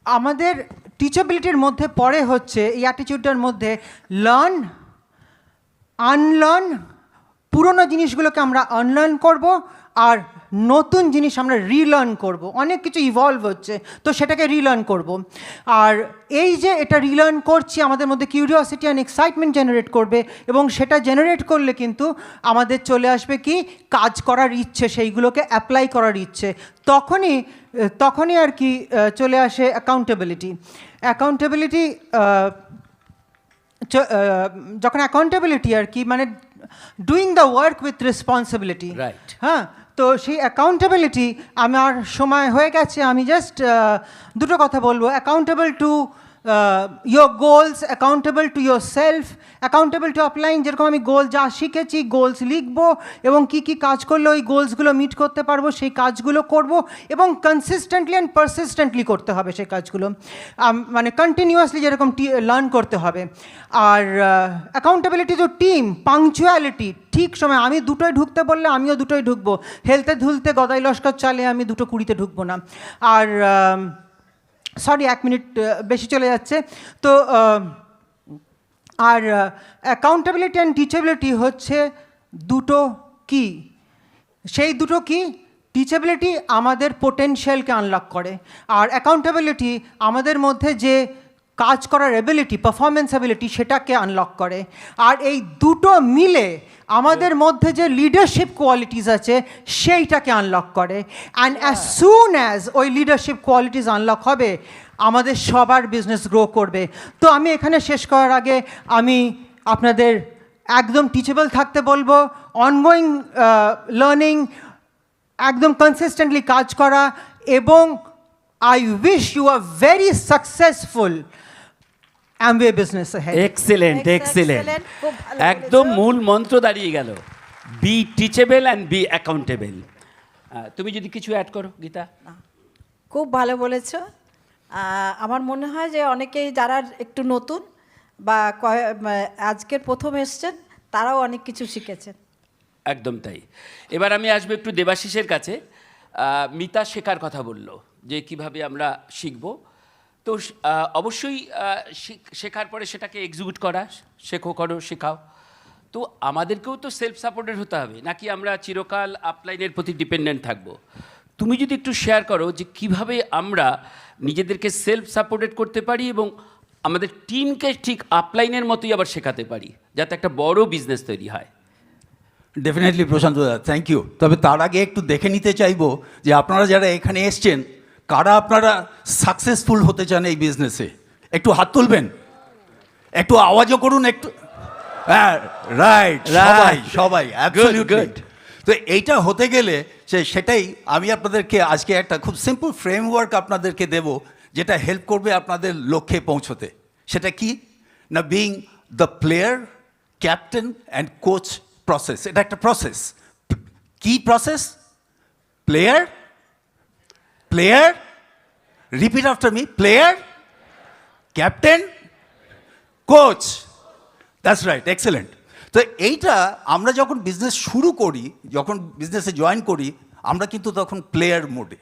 Speaker 7: আমাদের টিচেবিলিটির মধ্যে পড়ে হচ্ছে এই অ্যাটিটিউডটার মধ্যে লার্ন, আনলার্ন, পুরনো জিনিসগুলোকে আমরা আনলার্ন করব আর নতুন জিনিস আমরা রিলার্ন করব। অনেক কিছু ইভলভ হচ্ছে, তো সেটাকে রিলার্ন করব। আর এই যে এটা রিলার্ন করছি আমাদের মধ্যে কিউরিওসিটি অ্যান্ড এক্সাইটমেন্ট জেনারেট করবে, এবং সেটা জেনারেট করলে কিন্তু আমাদের চলে আসবে কি কাজ করার ইচ্ছে, সেইগুলোকে অ্যাপ্লাই করার ইচ্ছে। তখনই আর কি চলে আসে অ্যাকাউন্টেবিলিটি। যখন অ্যাকাউন্টেবিলিটি আর কি মানে doing the work with responsibility,
Speaker 2: Right.
Speaker 7: হ্যাঁ, তো সেই অ্যাকাউন্টেবিলিটি আমার সময় হয়ে গেছে, আমি জাস্ট দুটো কথা বলবো। Accountable to your goals, accountable to yourself, accountable to upline. যেরকম আমি গোল যা শিখেছি, গোলস লিখবো এবং কি কি কাজ করলে ওই গোলসগুলো মিট করতে পারবো সেই কাজগুলো করব, এবং কনসিস্টেন্টলি অ্যান্ড পারসিস্টেন্টলি করতে হবে সেই কাজগুলো, মানে কন্টিনিউয়াসলি যেরকম লার্ন করতে হবে। আর অ্যাকাউন্টেবিলিটি টু টিম, পাংচুয়ালিটি, ঠিক সময় আমি দুটোয় ঢুকতে বললে আমিও দুটোয় ঢুকবো, হেলতে ধুলতে গদাই লস্কর চালে আমি 2:20 ঢুকবো না। আর সরি 1 মিনিট বেশি চলে যাচ্ছে। তো আর অ্যাকাউন্টেবিলিটি অ্যান্ড টিচেবিলিটি হচ্ছে দুটো কি, সেই দুটো কি, টিচেবিলিটি আমাদের পোটেনশিয়ালকে আনলক করে, আর অ্যাকাউন্টেবিলিটি আমাদের মধ্যে যে কাজ করার এবিলিটি, পারফরমেন্স এবিলিটি, সেটাকে আনলক করে। আর এই দুটো মিলে আমাদের মধ্যে যে লিডারশিপ কোয়ালিটিস আছে সেইটাকে আনলক করে। অ্যান্ড অ্যাজ সুন অ্যাজ ওই লিডারশিপ কোয়ালিটিস আনলক হবে, আমাদের সবার বিজনেস গ্রো করবে। তো আমি এখানে শেষ করার আগে আমি আপনাদের একদম টিচেবল থাকতে বলবো, অনগোয়িং লার্নিং, একদম কনসিস্টেন্টলি কাজ করা, এবং I wish you are very successful Amway business ahead.
Speaker 2: Excellent, excellent,
Speaker 5: খুব ভালো
Speaker 2: একদম
Speaker 5: বলেছো।
Speaker 2: মূল মন্ত্র দাঁড়িয়ে গেল, be teachable and be accountable. তুমি যদি কিছু অ্যাড করো গীতা।
Speaker 5: খুব ভালো বলেছো। আমার মনে হয় যে অনেকেই যারা একটু নতুন বা আজকের প্রথম এসছেন তারাও অনেক কিছু শিখেছেন।
Speaker 2: একদম তাই। এবার আমি আসবো একটু দেবাশিসের কাছে। মিতা শেখার কথা বললো যে কিভাবে আমরা শিখব। তো অবশ্যই শেখার পরে সেটাকে এক্সিকিউট করা, করো, শেখাও। তো আমাদেরকেও তো সেলফ সাপোর্টেড হতে হবে, নাকি আমরা চিরকাল আপলাইনের প্রতি ডিপেন্ডেন্ট থাকব? তুমি যদি একটু শেয়ার করো যে কিভাবে আমরা নিজেদেরকে সেলফ সাপোর্টেড করতে পারি এবং আমাদের টিমকে ঠিক আপলাইনের মতোই আবার শেখাতে পারি, যাতে একটা বড় বিজনেস তৈরি হয়।
Speaker 8: Definitely Prashant da, thank you. তবে তার আগে একটু দেখে নিতে চাইবো যে আপনারা যারা এখানে এসছেন, কারা আপনারা সাকসেসফুল হতে চান এই বিজনেসে, একটু হাত তুলবেন, একটু আওয়াজও করুন একটু। হ্যাঁ, রাইট, সবাই সবাই অ্যাবসলিউটলি। তো এইটা হতে গেলে সেটাই আমি আপনাদেরকে আজকে একটা খুব সিম্পল ফ্রেমওয়ার্ক আপনাদেরকে দেব, যেটা হেল্প করবে আপনাদের লক্ষ্যে পৌঁছতে। সেটা কি না, being the player, captain and coach process. এটা একটা প্রসেস। কি process? Player, player, repeat after me, player, captain, coach. That's right, excellent. তো এইটা আমরা যখন বিজনেস শুরু করি, যখন বিজনেসে জয়েন করি, আমরা কিন্তু তখন প্লেয়ার মোডে।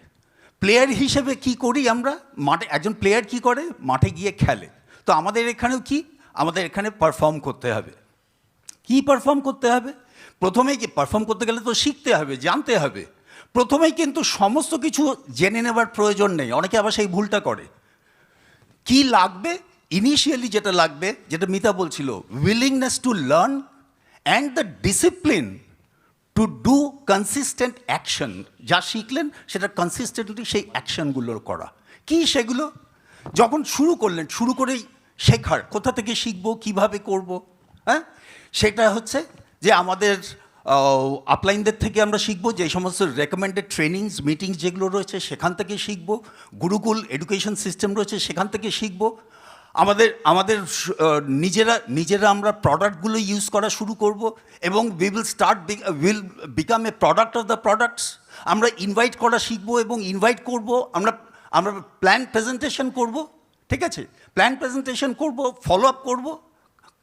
Speaker 8: প্লেয়ার হিসেবে কি করি আমরা মাঠে? একজন প্লেয়ার কি করে? মাঠে গিয়ে খেলে। তো আমাদের এখানেও কি, আমাদের এখানে পারফর্ম করতে হবে। কি পারফর্ম করতে হবে? প্রথমেই কি পারফর্ম করতে গেলে তো শিখতে হবে, জানতে হবে। প্রথমেই কিন্তু সমস্ত কিছু জেনে নেবার প্রয়োজন নেই। অনেকে আবার সেই ভুলটা করে। কি লাগবে? ইনিশিয়ালি যেটা লাগবে, যেটা মিতা বলছিল, willingness to learn and the discipline to do consistent action. যা শিখলেন সেটা কনসিস্টেন্টলি সেই অ্যাকশনগুলো করা। কি সেগুলো? যখন শুরু করলেন, শুরু করেই শেখার, কোথা থেকে শিখবো, কিভাবে করব, হ্যাঁ, সেটা হচ্ছে যে আমাদের আপলাইনদের থেকে আমরা শিখবো, যে সমস্ত রেকমেন্ডেড ট্রেনিংস, মিটিংস যেগুলো রয়েছে সেখান থেকে শিখবো। গুরুকুল এডুকেশন সিস্টেম রয়েছে সেখান থেকে শিখবো। আমাদের নিজেরা আমরা প্রোডাক্টগুলো ইউজ করা শুরু করব, এবং will become a product of the products. আমরা ইনভাইট করা শিখবো এবং ইনভাইট করব। আমরা প্ল্যান প্রেজেন্টেশন করব, ঠিক আছে, প্ল্যান প্রেজেন্টেশন করব, ফলো আপ করব,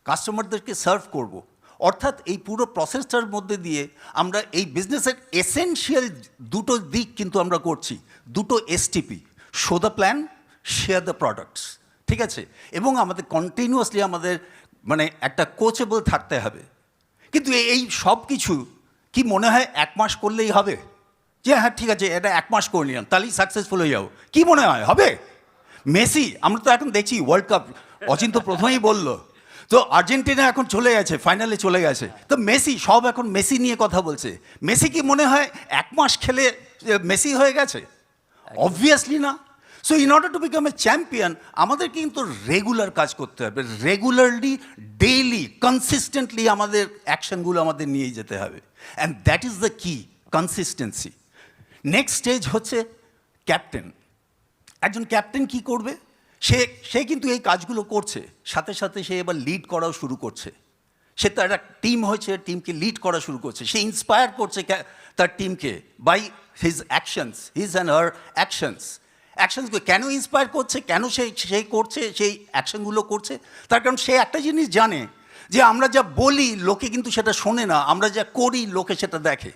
Speaker 8: কাস্টমারদেরকে সার্ভ করব। অর্থাৎ এই পুরো প্রসেসটার মধ্যে দিয়ে আমরা এই বিজনেসের এসেনশিয়াল দুটো দিক কিন্তু আমরা করছি, দুটো STP, show the plan, share the products, ঠিক আছে। এবং আমাদের কন্টিনিউয়াসলি আমাদের মানে একটা কোচেবল থাকতে হবে। কিন্তু এই সব কিছু কি মনে হয় 1 মাস করলেই হবে? যে হ্যাঁ ঠিক আছে এটা 1 মাস করে নিলাম তাহলেই সাকসেসফুল হয়ে যাবো, কি মনে হয় হবে? মেসি, আমরা তো এখন দেখছি ওয়ার্ল্ড কাপ, অচিন্ত প্রথমেই বললো, তো আর্জেন্টিনা এখন চলে গেছে, ফাইনালে চলে গেছে, তো মেসি, সব এখন মেসি নিয়ে কথা বলছে। মেসি কি মনে হয় 1 মাস খেলে মেসি হয়ে গেছে? অবভিয়াসলি না। So in order to become a champion আমাদের কিন্তু রেগুলার কাজ করতে হবে, রেগুলারলি, ডেইলি, কনসিস্টেন্টলি আমাদের অ্যাকশনগুলো আমাদের নিয়ে যেতে হবে, অ্যান্ড দ্যাট ইজ দ্য কি, কনসিস্টেন্সি। নেক্সট স্টেজ হচ্ছে ক্যাপ্টেন। একজন ক্যাপ্টেন কি করবে? সে কিন্তু এই কাজগুলো করছে, সাথে সাথে সে এবার লিড করাও শুরু করছে। সে তার একটা টিম হয়েছে, টিমকে লিড করা শুরু করছে, সে ইন্সপায়ার করছে তার টিমকে by his actions, his and her actions. অ্যাকশনসগুলো কেন ইন্সপায়ার করছে, কেন সে করছে, সেই অ্যাকশনগুলো করছে? তার কারণ সে একটা জিনিস জানে যে আমরা যা বলি লোকে কিন্তু সেটা শোনে না, আমরা যা করি লোকে সেটা দেখে।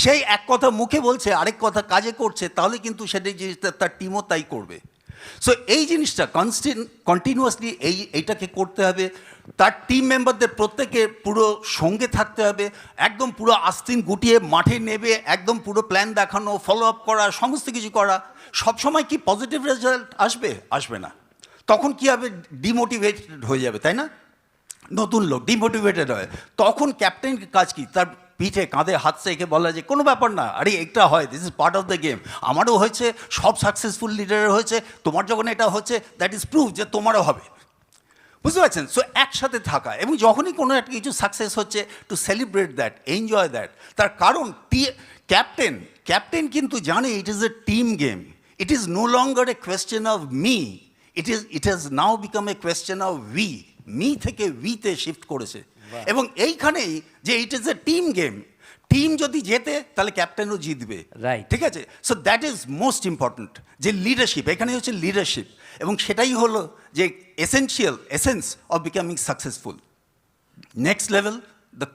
Speaker 8: সেই এক কথা মুখে বলছে, আরেক কথা কাজে করছে, তাহলে কিন্তু সেটাই জিনিসটা তার টিমও তাই করবে। সো এই জিনিসটা কন্টিনিউয়াসলি এইটাকে করতে হবে। তার টিম মেম্বারদের প্রত্যেকে পুরো সঙ্গে থাকতে হবে, একদম পুরো আস্তিন গুটিয়ে মাঠে নেবে, একদম পুরো প্ল্যান দেখানো, ফলো আপ করা, সমস্ত কিছু করা। সবসময় কি পজিটিভ রেজাল্ট আসবে? আসবে না। তখন কি হবে? ডিমোটিভেটেড হয়ে যাবে, তাই না? নতুন লোক ডিমোটিভেটেড হয়, তখন ক্যাপ্টেনের কাজ কি? তার পিঠে কাঁধে হাত রেখে বলা যে কোনো ব্যাপার না, আরে এটা হয়, this is part of the game, আমারও হয়েছে, সব সাকসেসফুল লিডারের হয়েছে, তোমার যখন এটা হচ্ছে দ্যাট ইজ প্রুফ যে তোমারও হবে। বুঝতে পারছেন? সো একসাথে থাকা, এবং যখনই কোনো একটা কিছু সাকসেস হচ্ছে to celebrate that, enjoy that. তার কারণ ক্যাপ্টেন কিন্তু জানে it is a team game, it is no longer a question of me, it has now become a question of we. Me থেকে উইতে শিফট করেছে, এবং এইখানেই যে it is a team game, team যদি জেতে তাহলে ক্যাপ্টেনও জিতবে,
Speaker 2: Right.
Speaker 8: ঠিক আছে? So that is most important, যে লিডারশিপ, এখানে হচ্ছে লিডারশিপ, এবং সেটাই হলো যে essence of becoming successful. Next level, the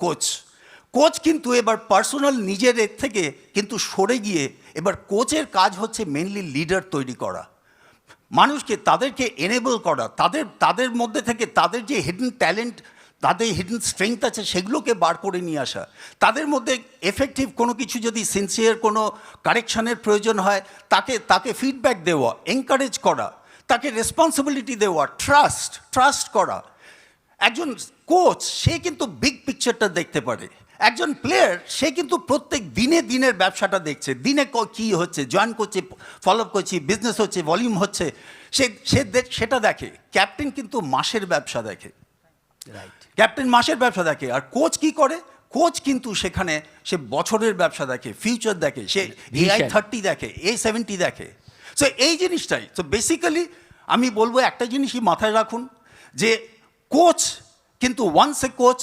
Speaker 8: coach কিন্তু এবার পার্সোনাল নিজের এর থেকে কিন্তু সরে গিয়ে এবার কোচের কাজ হচ্ছে মেনলি লিডার তৈরি করা, মানুষকে, তাদেরকে এনেবল করা, তাদের মধ্যে থেকে তাদের যে হিডেন ট্যালেন্ট, তাদের হিডেন স্ট্রেংথ আছে সেগুলোকে বার করে নিয়ে আসা, তাদের মধ্যে এফেক্টিভ কোনো কিছু যদি সিনসিয়ার কোনো কারেকশনের প্রয়োজন হয় তাকে ফিডব্যাক দেওয়া, এনকারেজ করা, তাকে রেসপন্সিবিলিটি দেওয়া, ট্রাস্ট করা। একজন কোচ সে কিন্তু বিগ পিকচারটা দেখতে পারে, একজন প্লেয়ার সে কিন্তু প্রত্যেক দিনের ব্যবসাটা দেখছে, দিনে কী হচ্ছে, জয়েন করছে, ফলো আপ করছে, বিজনেস হচ্ছে, ভলিউম হচ্ছে, সেটা দেখে। ক্যাপ্টেন কিন্তু মাসের ব্যবসা দেখে, ক্যাপ্টেন মাসের ব্যবসা দেখে। আর কোচ কি করে? কোচ কিন্তু সেখানে সে বছরের ব্যবসা দেখে, ফিউচার দেখে, সে AI30 দেখে, A70 দেখে। সো এই জিনিসটাই, সো বেসিক্যালি আমি বলবো একটা জিনিসই মাথায় রাখুন, যে কোচ কিন্তু ওয়ান্স এ কোচ,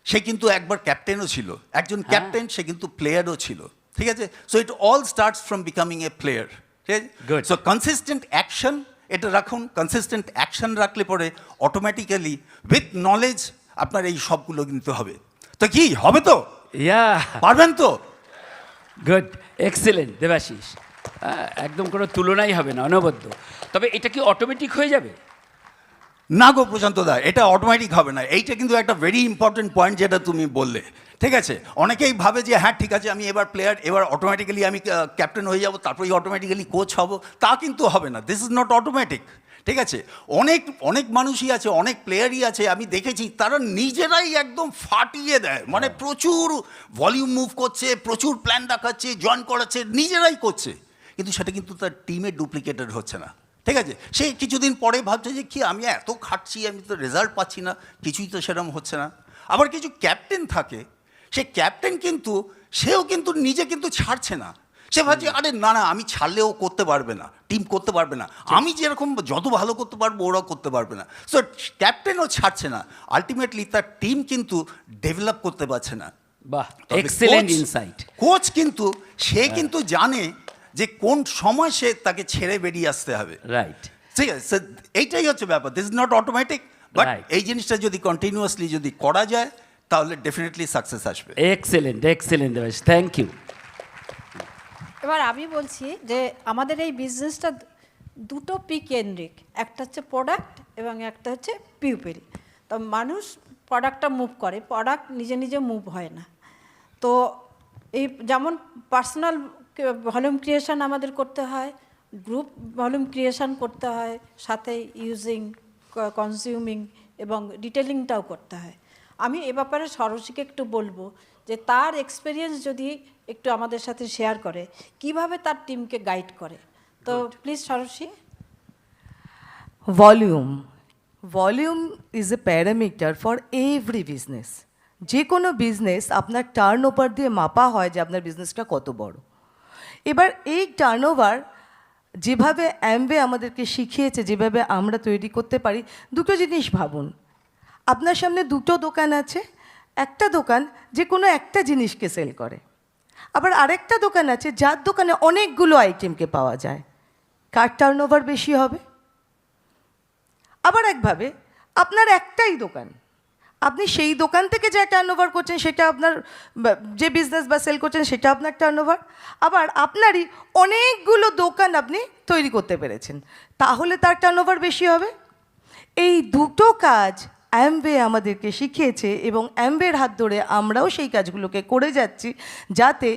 Speaker 8: সে কিন্তু একবার ক্যাপ্টেনও ছিল, একজন ক্যাপ্টেন সে কিন্তু প্লেয়ারও ছিল, ঠিক আছে? So it all starts from becoming a player, ঠিক আছে?
Speaker 2: Good.
Speaker 8: সো কনসিস্টেন্ট অ্যাকশন এটা রাখুন, কনসিস্টেন্ট অ্যাকশন রাখলে পরে অটোমেটিক্যালি উইথ নলেজ আপনার এই সবগুলো কিন্তু হবে। তো কি হবে? তো
Speaker 2: ইয়া,
Speaker 8: পারবেন তো?
Speaker 2: গুড, এক্সেলেন্ট দেবাশিস, একদম কোনো তুলনাই হবে না, অনবদ্য। তবে এটা কি অটোমেটিক হয়ে যাবে?
Speaker 8: না গো প্রশান্ত দা, এটা অটোমেটিক হবে না। এইটা কিন্তু একটা ভেরি ইম্পর্টেন্ট পয়েন্ট যেটা তুমি বললে, ঠিক আছে? অনেকেই ভাবে যে হ্যাঁ ঠিক আছে আমি এবার প্লেয়ার, এবার অটোমেটিক্যালি আমি ক্যাপ্টেন হয়ে যাব, তারপরেই অটোমেটিক্যালি কোচ হব, তা কিন্তু হবে না। দিস ইজ নট অটোমেটিক, ঠিক আছে? অনেক মানুষই আছে, অনেক প্লেয়ারই আছে, আমি দেখেছি তারা নিজেরাই একদম ফাটিয়ে দেয়, মানে প্রচুর ভলিউম মুভ করছে, প্রচুর প্ল্যান দেখাচ্ছে, জয়েন করাচ্ছে, নিজেরাই করছে, কিন্তু সেটা কিন্তু তার টিমে ডুপ্লিকেটেড হচ্ছে না, ঠিক আছে? সে কিছুদিন পরে ভাবছে যে কি আমি এত খাটছি, আমি তো রেজাল্ট পাচ্ছি না, কিছুই তো সেরকম হচ্ছে না। আবার কিছু ক্যাপ্টেন থাকে, সে ক্যাপ্টেন কিন্তু সেও কিন্তু নিজে কিন্তু ছাড়ছে না, সে ভাবছে আরে না আমি ছাড়লেও করতে পারবে না, টিম করতে পারবে না, আমি যেরকম যত ভালো করতে পারবো ওরাও করতে পারবে না। সো ক্যাপ্টেনও ছাড়ছে না, আলটিমেটলি তার টিম কিন্তু ডেভেলপ করতে পারছে না।
Speaker 2: বাহ, এক্সেলেন্ট ইনসাইট।
Speaker 8: কোচ কিন্তু সে কিন্তু জানে যে কোন সময় সে তাকে ছেড়ে বেরিয়ে আসতে হবে,
Speaker 2: রাইট,
Speaker 8: ঠিক আছে? এইটাই হচ্ছে ব্যাপার, this is not automatic, but
Speaker 2: Right.
Speaker 8: এই জিনিসটা যদি কন্টিনিউয়াসলি যদি করা যায় তাহলে ডেফিনেটলি সাকসেস আসবে।
Speaker 2: Excellent Debashis, thank you.
Speaker 5: এবার আমি বলছি যে আমাদের এই বিজনেসটা দুটো পি কেন্দ্রিক, একটা হচ্ছে প্রোডাক্ট এবং একটা হচ্ছে পিউপিল। তো মানুষ প্রোডাক্টটা মুভ করে, প্রোডাক্ট নিজে নিজে মুভ হয় না। তো এই যেমন পার্সোনাল ভলিউম ক্রিয়েশন আমাদের করতে হয়, গ্রুপ ভলিউম ক্রিয়েশন করতে হয়, সাথে ইউজিং, কনজিউমিং এবং ডিটেলিংটাও করতে হয়। আমি এ ব্যাপারে সরস্বতীকে একটু বলবো যে তার এক্সপিরিয়েন্স যদি একটু আমাদের সাথে শেয়ার করে কিভাবে তার টিমকে গাইড করে। তো please Saraswati.
Speaker 9: Volume is a parameter for every business. যে কোনো বিজনেস আপনার টার্ন ওভার দিয়ে মাপা হয় যে আপনার বিজনেসটা কত বড়। এবার এই টার্ন ওভার যেভাবে অ্যামওয়ে আমাদেরকে শিখিয়েছে, যেভাবে আমরা তৈরি করতে পারি, দুটো জিনিস ভাবুন। আপনার সামনে দুটো দোকান আছে, একটা দোকান যে কোনো একটা জিনিসকে সেল করে, আবার আরেকটা দোকান আছে যার দোকানে অনেকগুলো আইটেমকে পাওয়া যায়। কার টার্ন ওভার বেশি হবে? আবার একভাবে আপনার একটাই দোকান, আপনি সেই দোকান থেকে যা টার্ন ওভার করছেন সেটা আপনার, যে বিজনেস বা সেল করছেন সেটা আপনার টার্ন ওভার, আবার আপনারই অনেকগুলো দোকান আপনি তৈরি করতে পেরেছেন, তাহলে তার টার্ন ওভার বেশি হবে। এই দুটো কাজ অ্যামওয়ে আমাদেরকে শিখিয়েছে এবং অ্যামওয়ের হাত ধরে আমরাও সেই কাজগুলোকে করে যাচ্ছি, যাতে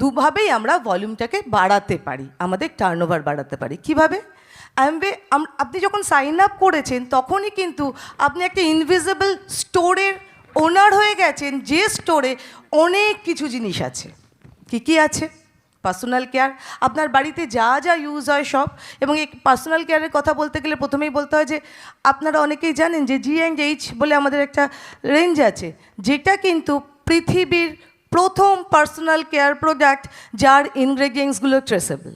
Speaker 9: দুভাবেই আমরা ভলিউমটাকে বাড়াতে পারি, আমাদের টার্ন ওভার বাড়াতে পারি। কীভাবে? অ্যামওয়ে আপনি যখন সাইন আপ করেছেন তখনই কিন্তু আপনি একটা ইনভিজিবল স্টোরের ওনার হয়ে গেছেন, যে স্টোরে অনেক কিছু জিনিস আছে। কী আছে? পার্সোনাল কেয়ার, আপনার বাড়িতে যা যা ইউজ হয় সব। এবং এই পার্সোনাল কেয়ারের কথা বলতে গেলে প্রথমেই বলতে হয় যে আপনারা অনেকেই জানেন যে G&H বলে আমাদের একটা রেঞ্জ আছে, যেটা কিন্তু পৃথিবীর প্রথম পার্সোনাল কেয়ার প্রোডাক্ট যার ইনগ্রেডিয়েন্টসগুলো ট্রেসেবল।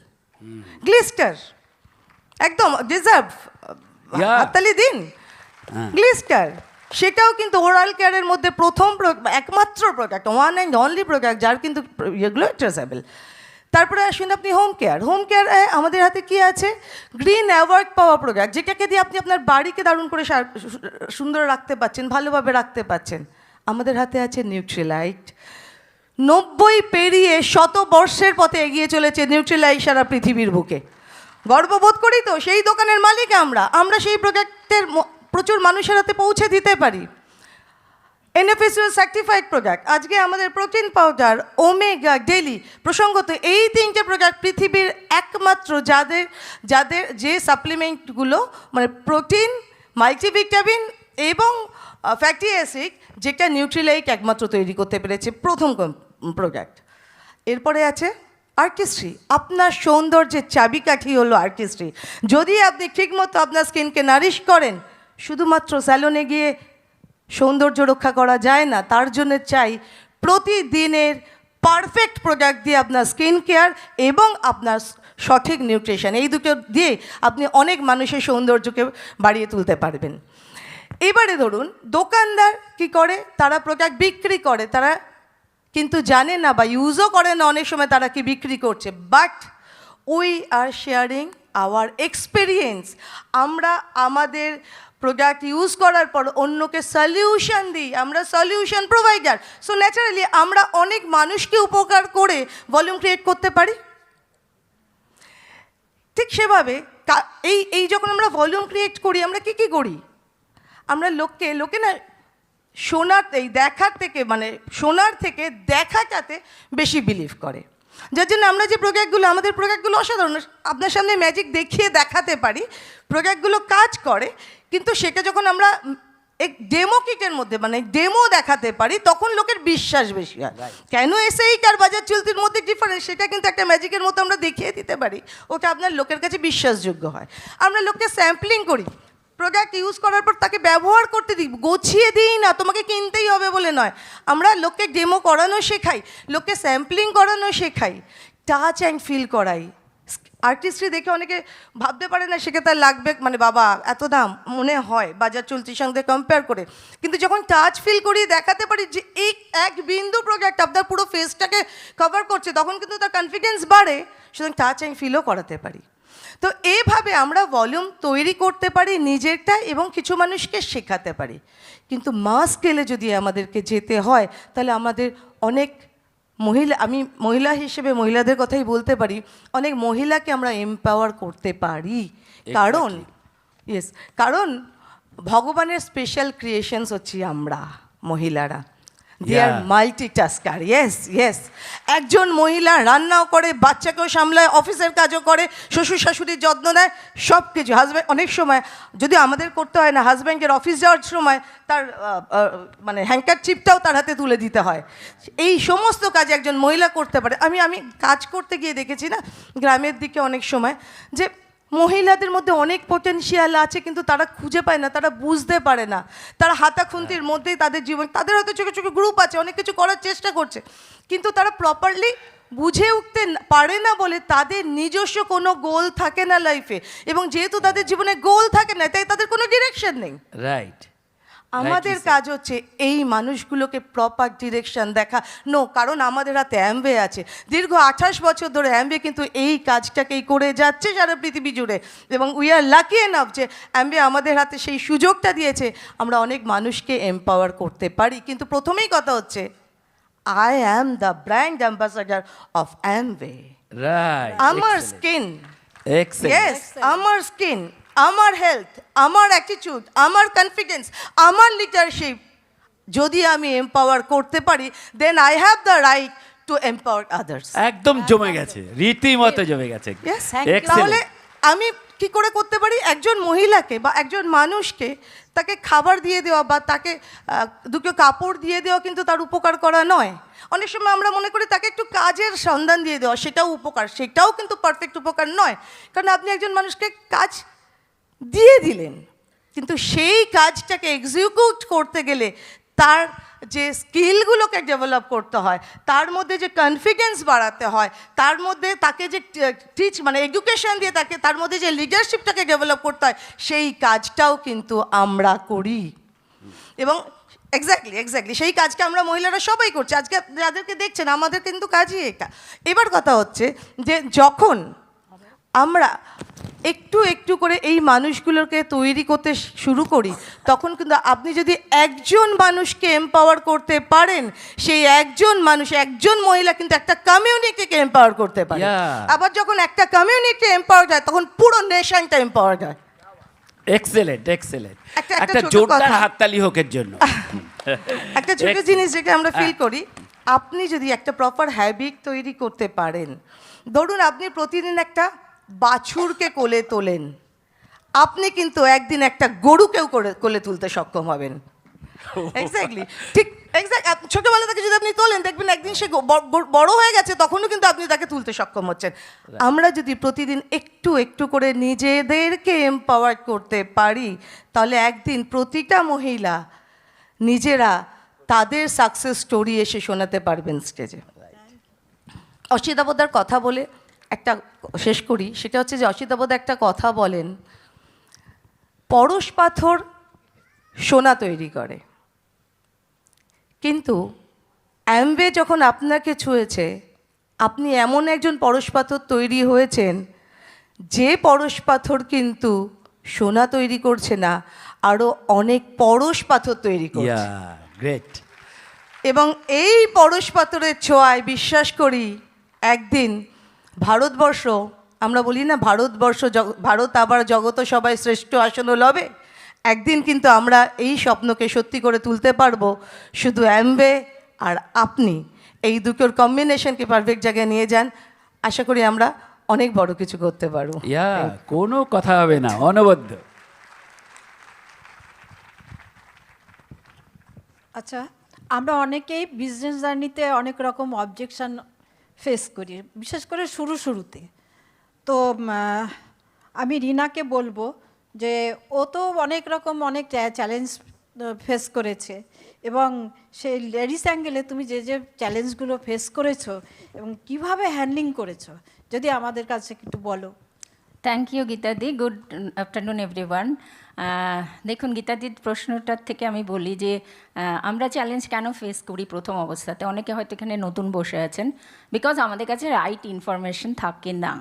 Speaker 9: গ্লিস্টার একদম ডিজার্ভ, হাততালি দিন। গ্লিস্টার সেটাও কিন্তু ওরাল কেয়ারের মধ্যে প্রথম একমাত্র product, one and only product যার কিন্তু এগুলো ট্রেসেবল। তারপরে আসুন আপনি হোম কেয়ার। হোম কেয়ার আমাদের হাতে কি আছে? গ্রিন অ্যাওয়ার্ড পাওয়া প্রোডাক্ট, যেটাকে দিয়ে আপনি আপনার বাড়িকে দারুণ করে সুন্দর রাখতে পারছেন, ভালোভাবে রাখতে পারছেন। আমাদের হাতে আছে নিউট্রিলাইট। 90 পেরিয়ে 100 বর্ষের পথে এগিয়ে চলেছে নিউট্রিলাইট সারা পৃথিবীর বুকে। গর্ববোধ করি তো সেই দোকানের মালিক আমরা সেই প্রোডাক্টের প্রচুর মানুষের হাতে পৌঁছে দিতে পারি। NFSU certified product. আজকে আমাদের প্রোটিন পাউডার, ওমেগা, ডেলি, প্রসঙ্গত এই 3টে প্রোডাক্ট পৃথিবীর একমাত্র যাদের যে সাপ্লিমেন্টগুলো মানে প্রোটিন, মাল্টিভিটামিন এবং ফ্যাটি অ্যাসিড, যেটা নিউট্রিলাইট একমাত্র তৈরি করতে পেরেছে, প্রথম প্রোডাক্ট। এরপরে আছে আর্টিস্ট্রি। আপনার সৌন্দর্যের চাবিকাঠি হলো আর্টিস্ট্রি। যদি আপনি ঠিকমতো আপনার স্কিনকে নারিশ করেন, শুধুমাত্র স্যালনে গিয়ে সৌন্দর্য রক্ষা করা যায় না, তার জন্য চাই প্রতিদিনের পারফেক্ট প্রোডাক্ট দিয়ে আপনার স্কিন কেয়ার এবং আপনার সঠিক নিউট্রিশন, এই দুটো দিয়ে আপনি অনেক মানুষের সৌন্দর্যকে বাড়িয়ে তুলতে পারবেন। এবারে ধরুন দোকানদার কি করে, তারা প্রোডাক্ট বিক্রি করে, তারা কিন্তু জানে না বা ইউজও করে না অনেক সময় তারা কি বিক্রি করছে। But we are sharing our experience. আমরা আমাদের প্রোডাক্ট ইউজ করার পর অন্যকে সলিউশন দিই, আমরা সলিউশন প্রোভাইডার। সো ন্যাচারালি আমরা অনেক মানুষকে উপকার করে ভলিউম ক্রিয়েট করতে পারি। ঠিক সেভাবে এই যখন আমরা ভলিউম ক্রিয়েট করি, আমরা কি করি? আমরা লোকে না দেখার থেকে দেখাটাতে বেশি বিলিভ করে, যার জন্য আমরা যে আমাদের প্রোডাক্টগুলো অসাধারণ, আপনার সামনে ম্যাজিক দেখিয়ে দেখাতে পারি, প্রোডাক্টগুলো কাজ করে, কিন্তু সেটা যখন আমরা ডেমো কিটের মধ্যে ডেমো দেখাতে পারি, তখন লোকের বিশ্বাস বেশি হয়। কেন SAIC আর বাজার চলতির মধ্যে ডিফারেন্স, সেটা কিন্তু একটা ম্যাজিকের মতো আমরা দেখিয়ে দিতে পারি, ওটা আপনার লোকের কাছে বিশ্বাসযোগ্য হয়। আমরা লোককে স্যাম্পলিং করি, প্রোডাক্ট ইউজ করার পর তাকে ব্যবহার করতে দিই, গোছিয়ে দিই না, তোমাকে কিনতেই হবে বলে নয়। আমরা লোককে ডেমো করানো শেখাই, লোককে স্যাম্পলিং করানো শেখাই, টাচ অ্যান্ড ফিল করাই। আর্টিস্ট্রি দেখে অনেকে ভাবতে পারে না সেটা তার লাগবে, বাবা এত দাম মনে হয় বাজার চলতির সঙ্গে কম্পেয়ার করে, কিন্তু যখন টাচ ফিল করিয়ে দেখাতে পারি যে এই এক বিন্দু প্রোডাক্ট আপনার পুরো ফেসটাকে কভার করছে, তখন কিন্তু তার কনফিডেন্স বাড়ে। সুতরাং টাচ অ্যান্ড ফিলও করাতে পারি। তো এইভাবে আমরা ভলিউম তৈরি করতে পারি নিজেরটা এবং কিছু মানুষকে শেখাতে পারি। কিন্তু মাস স্কেলে যদি আমাদেরকে যেতে হয়, তাহলে আমাদের অনেক আমি মহিলা হিসেবে মহিলাদের কথাই বলতে পারি, অনেক মহিলাকে আমরা এমপাওয়ার করতে পারি। কারণ ভগবানের স্পেশাল ক্রিয়েশনস হচ্ছি আমরা। মহিলারা। দে আর
Speaker 2: Yeah.
Speaker 9: Multitasker, yes. একজন মহিলা রান্নাও করে, বাচ্চাকেও সামলায়, অফিসের কাজও করে, শ্বশুর শাশুড়ির যত্ন নেয়, সব কিছু। হাজব্যান্ড অনেক সময় যদি আমাদের করতে হয় না, হাজব্যান্ডের অফিস যাওয়ার সময় তার মানে হ্যাঙ্কারচিপটাও তার হাতে তুলে দিতে হয়। এই সমস্ত কাজ একজন মহিলা করতে পারে। আমি কাজ করতে গিয়ে দেখেছি না গ্রামের দিকে অনেক সময় যে মহিলাদের মধ্যে অনেক পটেনশিয়াল আছে, কিন্তু তারা খুঁজে পায় না, তারা বুঝতে পারে না, তারা হাতাখুন্তির মধ্যেই তাদের জীবন, তাদের হয়তো ছোটো ছোটো গ্রুপ আছে, অনেক কিছু করার চেষ্টা করছে, কিন্তু তারা প্রপারলি বুঝে উঠতে পারে না বলে তাদের নিজস্ব কোনো গোল থাকে না লাইফে, এবং যেহেতু তাদের জীবনে গোল থাকে না, তাই তাদের কোনো ডিরেকশন নেই।
Speaker 2: রাইট।
Speaker 9: আমাদের কাজ হচ্ছে এই মানুষগুলোকে প্রপার ডিরেকশন দেখা। কারণ আমাদের হাতে অ্যামওয়ে আছে, দীর্ঘ 28 বছর ধরে অ্যামওয়ে কিন্তু এই কাজটাকেই করে যাচ্ছে সারা পৃথিবী জুড়ে, এবং উই আর লাকি এনাফ যে অ্যামওয়ে আমাদের হাতে সেই সুযোগটা দিয়েছে আমরা অনেক মানুষকে এম্পাওয়ার করতে পারি। কিন্তু প্রথমেই কথা হচ্ছে I am the brand ambassador of Amway.
Speaker 2: Right.
Speaker 9: আমার স্কিন,
Speaker 2: এক্সেলেন্ট।
Speaker 9: ইয়েস, আমার স্কিন, আমার হেলথ, আমার অ্যাটিটিউড, আমার কনফিডেন্স, আমার লিডারশিপ যদি আমি এম্পাওয়ার করতে পারি, then I have the right to empower others.
Speaker 2: একদম জমে গেছে, রীতিমতো জমে গেছে।
Speaker 9: তাহলে আমি কি করে করতে পারি? একজন মহিলাকে বা একজন মানুষকে তাকে খাবার দিয়ে দেওয়া বা তাকে দুটো কাপড় দিয়ে দেওয়া কিন্তু তার উপকার করা নয়। অনেক সময় আমরা মনে করি তাকে একটু কাজের সন্ধান দিয়ে দেওয়া, সেটাও উপকার, সেটাও কিন্তু পারফেক্ট উপকার নয়। কারণ আপনি একজন মানুষকে কাজ দিয়ে দিলেন, কিন্তু সেই কাজটাকে এক্সিকিউট করতে গেলে তার যে স্কিলগুলোকে ডেভেলপ করতে হয়, তার মধ্যে যে কনফিডেন্স বাড়াতে হয়, তার মধ্যে তাকে যে মানে এডুকেশন দিয়ে তাকে তার মধ্যে যে লিডারশিপটাকে ডেভেলপ করতে হয়, সেই কাজটাও কিন্তু আমরা করি। এবং এক্স্যাক্টলি সেই কাজটা আমরা মহিলারা সবাই করছি। আজকে যাদেরকে দেখছেন আমাদের কিন্তু কাজই এটা। এবার কথা হচ্ছে যে যখন আমরা একটু একটু করে এই মানুষগুলোকে তৈরি করতে শুরু করি, তখন কিন্তু আপনি যদি একজন মানুষকে এম্পাওয়ার করতে পারেন, সেই একজন মানুষ, একজন মহিলা কিন্তু একটা কমিউনিটিকে এম্পাওয়ার করতে পারে। আবার যখন একটা কমিউনিটি এম্পাওয়ার হয়, তখন পুরো নেশনটা এম্পাওয়ার হয়।
Speaker 2: এক্সেলেন্ট।
Speaker 9: একটা ছোট
Speaker 2: জোরদার
Speaker 9: কথা।
Speaker 2: হাততালি হোক এর জন্য।
Speaker 9: একটা ছোট জিনিস যেটা আমরা ফিল করি, আপনি যদি একটা প্রপার হ্যাবিট তৈরি করতে পারেন, ধরুন আপনি প্রতিদিন একটা বাছুরকে কোলে তোলেন, আপনি কিন্তু একদিন একটা গরুকেও কোলে তুলতে সক্ষম হবেন। ঠিক ছোটবেলা থেকে যদি আপনি তোলেন, দেখবেন একদিন সে বড় হয়ে গেছে, তখনও কিন্তু আপনি তাকে তুলতে সক্ষম হচ্ছেন। আমরা যদি প্রতিদিন একটু একটু করে নিজেদেরকে এম্পাওয়ার করতে পারি, তাহলে একদিন প্রতিটা মহিলা নিজেরা তাদের সাকসেস স্টোরি এসে শোনাতে পারবেন স্টেজে। অসিতাবদার কথা বলে একটা শেষ করি, সেটা হচ্ছে যে অসিতাবদা একটা কথা বলেন, পরশ পাথর সোনা তৈরি করে, কিন্তু অ্যামওয়ে যখন আপনাকে ছুঁয়েছে, আপনি এমন একজন পরশ পাথর তৈরি হয়েছেন, যে পরশ পাথর কিন্তু সোনা তৈরি করছে না, আরও অনেক পরশ পাথর তৈরি করছে।
Speaker 2: গ্রেট।
Speaker 9: এবং এই পরশ পাথরের ছোঁয়ায় বিশ্বাস করি একদিন ভারতবর্ষ, আমরা বলি না ভারত আবার জগত সবাই শ্রেষ্ঠ আসন লবে, একদিন কিন্তু আমরা এই স্বপ্নকে সত্যি করে তুলতে পারবো। শুধু অ্যামওয়ে আর আপনি এই দুটোর কম্বিনেশনকে পারফেক্ট জায়গায় নিয়ে যান, আশা করি আমরা অনেক বড় কিছু করতে পারবো।
Speaker 2: কোনো কথা হবে না, অনবদ্য।
Speaker 5: আচ্ছা, আমরা অনেকেই বিজনেস জার্নিতে অনেক রকম অবজেকশন ফেস করি, বিশেষ করে শুরুতে। তো আমি রিনাকে বলবো যে ও তো অনেক চ্যালেঞ্জ ফেস করেছে, এবং সেই লেডিস অ্যাঙ্গেলে তুমি যে চ্যালেঞ্জগুলো ফেস করেছো এবং কিভাবে হ্যান্ডলিং করেছো, যদি আমাদের কাছে একটু বলো।
Speaker 10: থ্যাংক ইউ গীতাদি। Good afternoon everyone. দেখুন গীতাদির প্রশ্নটার থেকে আমি বলি যে আমরা চ্যালেঞ্জ কেন ফেস করি প্রথম অবস্থাতে। অনেকে হয়তো এখানে নতুন বসে আছেন, বিকজ আমাদের কাছে রাইট ইনফরমেশন থাকে না।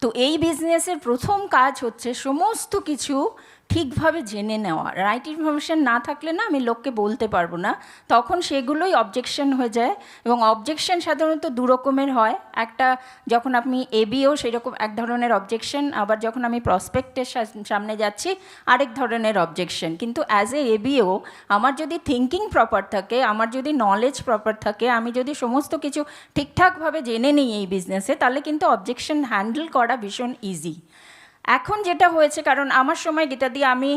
Speaker 10: তো এই বিজনেসের প্রথম কাজ হচ্ছে সমস্ত কিছু ঠিকভাবে জেনে নেওয়া। রাইট ইনফরমেশন না থাকলে না আমি লোককে বলতে পারবো না, তখন সেগুলোই অবজেকশন হয়ে যায়। এবং অবজেকশন সাধারণত দু রকমের হয়, একটা যখন আপনি এবিও সেরকম এক ধরনের অবজেকশন, আবার যখন আমি প্রসপেক্টের সামনে যাচ্ছি আরেক ধরনের অবজেকশন। কিন্তু অ্যাজ এ এবিও আমার যদি থিঙ্কিং প্রপার থাকে, আমার যদি নলেজ প্রপার থাকে, আমি যদি সমস্ত কিছু ঠিকঠাকভাবে জেনে নিই এই বিজনেসে, তাহলে কিন্তু অবজেকশন হ্যান্ডেল করা ভীষণ ইজি। এখন যেটা হয়েছে, কারণ আমার সময় গীতাদি আমি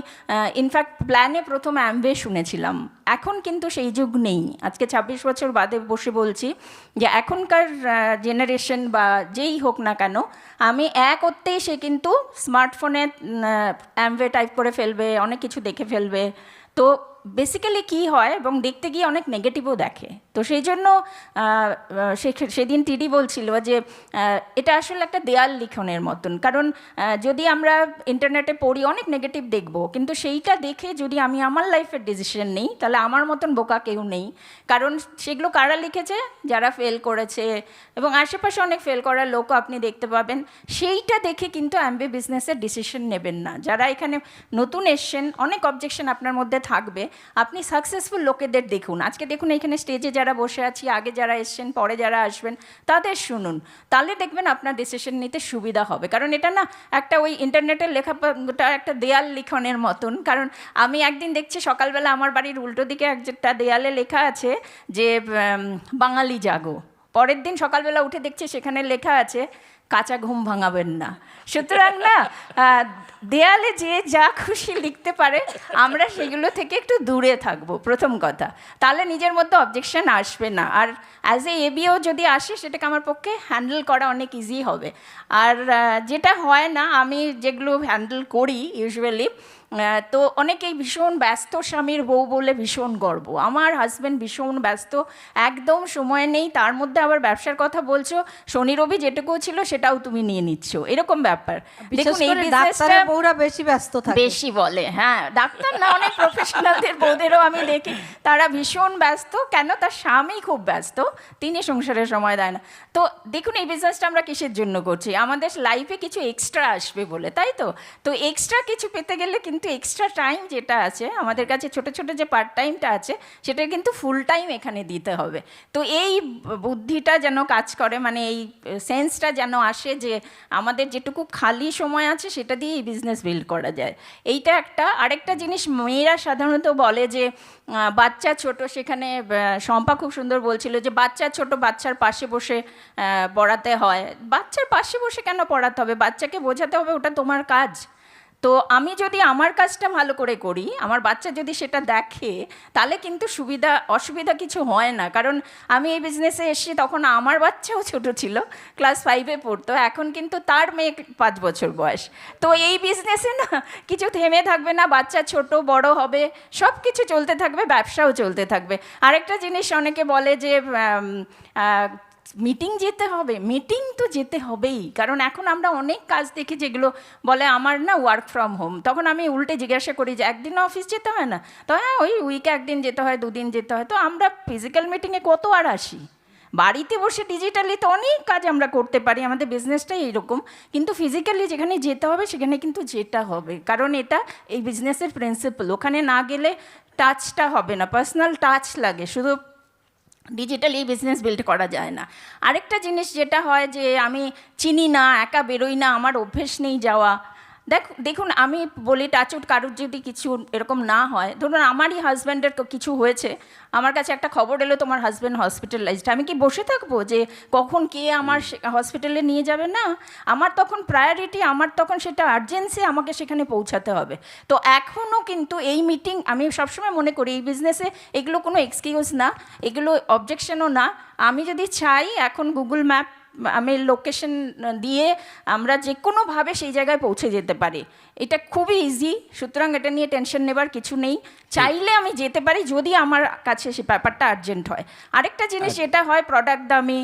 Speaker 10: ইনফ্যাক্ট প্ল্যানে প্রথম অ্যামওয়ে শুনেছিলাম, এখন কিন্তু সেই যুগ নেই। আজকে 26 বছর বাদে বসে বলছি যে এখনকার জেনারেশন বা যেই হোক না কেন, আমি করতেই সে কিন্তু স্মার্টফোনে অ্যামওয়ে টাইপ করে ফেলবে, অনেক কিছু দেখে ফেলবে। তো বেসিক্যালি কী হয়, এবং দেখতে গিয়ে অনেক নেগেটিভও দেখে। তো সেই জন্য সেদিন টিডি বলছিল যে এটা আসলে একটা দেয়াল লিখনের মতন, কারণ যদি আমরা ইন্টারনেটে পড়ি অনেক নেগেটিভ দেখব, কিন্তু সেইটা দেখে যদি আমি আমার লাইফের ডিসিশন নিই, তাহলে আমার মতন বোকা কেউ নেই। কারণ সেগুলো কারা লিখেছে? যারা ফেল করেছে, এবং আশেপাশে অনেক ফেল করার লোকও আপনি দেখতে পাবেন। সেইটা দেখে কিন্তু অ্যামওয়ে বিজনেসের ডিসিশন নেবেন না। যারা এখানে নতুন এসছেন, অনেক অবজেকশন আপনার মধ্যে থাকবে, আপনি সাকসেসফুল লোকেদের দেখুন। আজকে দেখুন এখানে স্টেজে যারা বসে আছি, আগে যারা এসছেন, পরে যারা আসবেন, তাদের শুনুন, তাহলে দেখবেন আপনার ডিসিশন নিতে সুবিধা হবে। কারণ এটা না একটা ওই ইন্টারনেটের লেখাটা একটা দেয়াল লিখনের মতন। কারণ আমি একদিন দেখছি সকালবেলা আমার বাড়ির উল্টো দিকে একটা দেয়ালে লেখা আছে যে বাঙালি জাগো, পরের দিন সকালবেলা উঠে দেখছি সেখানে লেখা আছে কাঁচা ঘুম ভাঙাবেন না। সুতরাং না দেয়ালে যে যা খুশি লিখতে পারে, আমরা সেগুলো থেকে একটু দূরে থাকবো, প্রথম কথা। তাহলে নিজের মধ্যে অবজেকশন আসবে না। আর অ্যাজ এ এবিও যদি আসে, সেটাকে আমার পক্ষে হ্যান্ডেল করা অনেক ইজি হবে। আর যেটা হয় না, আমি যেগুলো হ্যান্ডেল করি ইউজুয়ালি, তো অনেকেই ভীষণ ব্যস্ত স্বামীর বউ বলে ভীষণ গর্ব। আমার হাজব্যান্ড ভীষণ ব্যস্ত, একদম সময় নেই, তার মধ্যে আবার ব্যবসার কথা বলছো, শনি রবি যেটুকু ছিল সেটাও তুমি নিয়ে নিচ্ছ, এরকম ব্যাপার। দেখুন এই বিজনেসটা
Speaker 5: বউরা বেশি ব্যস্ত থাকে,
Speaker 10: বেশি বলে। হ্যাঁ, ডাক্তার না, অনেক প্রফেশনালদের বউদেরও আমি দেখি তারা ভীষণ ব্যস্ত। কেন? তার স্বামী খুব ব্যস্ত, তিনি সংসারের সময় দেয় না। তো দেখুন এই বিজনেসটা আমরা কিসের জন্য করছি? আমাদের লাইফে কিছু এক্সট্রা আসবে বলে, তাই তো? তো এক্সট্রা কিছু পেতে গেলে কিন্তু এক্সট্রা টাইম যেটা আছে আমাদের কাছে, ছোট ছোট যে পার্ট টাইমটা আছে, সেটা কিন্তু ফুল টাইম এখানে দিতে হবে। তো এই বুদ্ধিটা যেন কাজ করে, মানে এই সেন্সটা যেন আসে যে আমাদের যেটুকু খালি সময় আছে সেটা দিয়ে এই বিজনেস বিল্ড করা যায়, এইটা একটা। আরেকটা জিনিস মেয়েরা সাধারণত বলে যে বাচ্চা ছোট, সেখানে শম্পা খুব সুন্দর বলছিল যে বাচ্চা ছোট, বাচ্চার পাশে বসে পড়াতে হয়। বাচ্চার পাশে বসে কেন পড়াতে হবে? বাচ্চাকে বোঝাতে হবে ওটা তোমার কাজ। তো আমি যদি আমার কাজটা ভালো করে করি, আমার বাচ্চা যদি সেটা দেখে, তাহলে কিন্তু অসুবিধা কিছু হয় না। কারণ আমি এই বিজনেসে এসেছি তখন আমার বাচ্চাও ছোট ছিল, ক্লাস 5-এ পড়তো, এখন কিন্তু তার মেয়ে 5 বছর বয়স। তো এই বিজনেসে না কিছু থেমে থাকবে না, বাচ্চা ছোট বড় হবে, সব কিছু চলতে থাকবে, ব্যবসাও চলতে থাকবে। আরেকটা জিনিস অনেকে বলে যে মিটিং যেতে হবে, মিটিং তো যেতে হবেই, কারণ এখন আমরা অনেক কাজ দেখি যেগুলো বলে আমার না ওয়ার্ক ফ্রম হোম। তখন আমি উল্টে জিজ্ঞাসা করি যে একদিন অফিস যেতে হয় না? তো হ্যাঁ, ওই উইকে একদিন যেতে হয়, 2 দিন যেতে হয়। তো আমরা ফিজিক্যাল মিটিংয়ে কত আর আসি? বাড়িতে বসে ডিজিটালি তো অনেক কাজ আমরা করতে পারি, আমাদের বিজনেসটাই এইরকম। কিন্তু ফিজিক্যালি যেখানে যেতে হবে সেখানে কিন্তু যেতে হবে, কারণ এটা এই বিজনেসের প্রিন্সিপাল। ওখানে না গেলে টাচটা হবে না, পার্সোনাল টাচ লাগে, শুধু ডিজিটালি বিজনেস বিল্ড করা যায় না। আরেকটা জিনিস যেটা হয় যে আমি চিনি না, একা বেরোই না, আমার অভ্যেস নেই যাওয়া। দেখুন আমি বলি টাচউড, কারোর যদি কিছু এরকম না হয়, ধরুন আমারই হাজব্যান্ডের কিছু হয়েছে, আমার কাছে একটা খবর এলো তোমার হাজব্যান্ড হসপিটালাইজড, আমি কি বসে থাকবো যে কখন কে আমার হসপিটালে নিয়ে যাবে? না, আমার তখন প্রায়োরিটি, আমার তখন সেটা আর্জেন্সি, আমাকে সেখানে পৌঁছাতে হবে। তো এখনও কিন্তু এই মিটিং, আমি সবসময় মনে করি এই বিজনেসে এগুলো কোনো এক্সকিউজ না, এগুলো অবজেকশনও না। আমি যদি চাই এখন গুগল ম্যাপ, আমি লোকেশন দিয়ে আমরা যে কোনোভাবে সেই জায়গায় পৌঁছে যেতে পারি, এটা খুবই ইজি। সুতরাং এটা নিয়ে টেনশন নেবার কিছু নেই, চাইলে আমি যেতে পারি যদি আমার কাছে সে ব্যাপারটা আর্জেন্ট হয়। আরেকটা জিনিস যেটা হয়, প্রোডাক্ট দামি,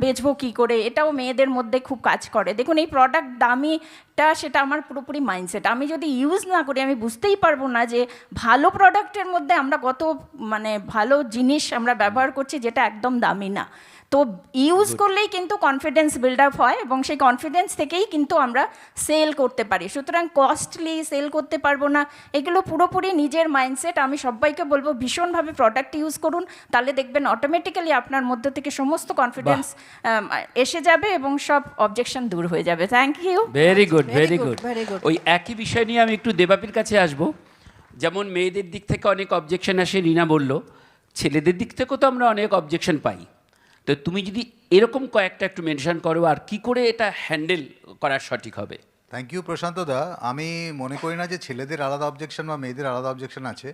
Speaker 10: বেচবো কী করে, এটাও মেয়েদের মধ্যে খুব কাজ করে। দেখুন এই প্রোডাক্ট দামিটা, সেটা আমার পুরোপুরি মাইন্ডসেট। আমি যদি ইউজ না করি, আমি বুঝতেই পারবো না যে ভালো প্রোডাক্টের মধ্যে আমরা কত ভালো জিনিস আমরা ব্যবহার করছি যেটা একদম দামি না। তো ইউজ করলেই কিন্তু কনফিডেন্স বিল্ড আপ হয়, এবং সেই কনফিডেন্স থেকেই কিন্তু আমরা সেল করতে পারি। সুতরাং সুতরাং কস্টলি সেল করতে পারবো না, এগুলো পুরোপুরি নিজের মাইন্ডসেট। আমি সবাইকে বলবো ভীষণভাবে প্রোডাক্ট ইউজ করুন, তাহলে দেখবেন অটোমেটিক্যালি আপনার মধ্যে থেকে সমস্ত কনফিডেন্স এসে যাবে এবং সব অবজেকশন দূর হয়ে যাবে। Thank you.
Speaker 2: Very good,
Speaker 5: Very
Speaker 2: very
Speaker 5: good,
Speaker 2: good.
Speaker 5: very good.
Speaker 2: ওই একই বিষয় নিয়ে আমি একটু দেবাপির কাছে আসব। যেমন মেয়েদের দিক থেকে অনেক অবজেকশন আসে, রিনা বলল, ছেলেদের দিক থেকেও তো আমরা অনেক অবজেকশন পাই। তো তুমি যদি এরকম কয়েকটা একটু মেনশন করো, আর কি করে এটা হ্যান্ডেল করা সঠিক হবে।
Speaker 11: থ্যাংক ইউ প্রশান্ত দা। আমি মনে করি না যে ছেলেদের আলাদা অবজেকশন বা মেয়েদের আলাদা অবজেকশন আছে।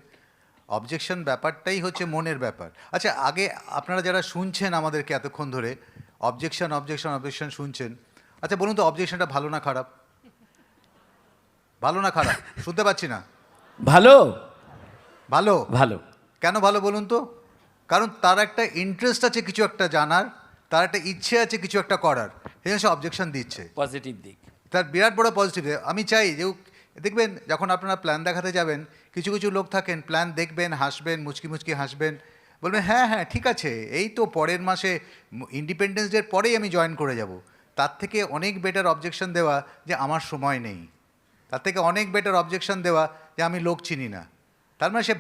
Speaker 11: অবজেকশন ব্যাপারটাই হচ্ছে মনের ব্যাপার। আচ্ছা, আগে আপনারা যারা শুনছেন আমাদেরকে এতক্ষণ ধরে অবজেকশন অবজেকশন অবজেকশন শুনছেন, আচ্ছা বলুন তো অবজেকশনটা ভালো না খারাপ? ভালো না খারাপ? শুনতে পাচ্ছি না।
Speaker 2: ভালো,
Speaker 11: ভালো।
Speaker 2: ভালো।
Speaker 11: কেন ভালো বলুন তো? কারণ তার একটা ইন্টারেস্ট আছে কিছু একটা জানার, তার একটা ইচ্ছে আছে কিছু একটা করার, সেই জন্য সে অবজেকশন দিচ্ছে।
Speaker 2: পজিটিভ দিক
Speaker 11: তার বিরাট বড় পজিটিভ। আমি চাই যে দেখবেন যখন আপনারা প্ল্যান দেখাতে যাবেন, কিছু কিছু লোক থাকেন প্ল্যান দেখবেন, হাসবেন, মুচকি মুচকি হাসবেন, বলবেন হ্যাঁ হ্যাঁ ঠিক আছে, এই তো পরের মাসে ইন্ডিপেন্ডেন্স ডের পরেই আমি জয়েন করে যাব। তার থেকে অনেক বেটার অবজেকশন দেওয়া যে আমার সময় নেই, তার থেকে অনেক বেটার অবজেকশন দেওয়া যে আমি লোক চিনি না। তার মানে সে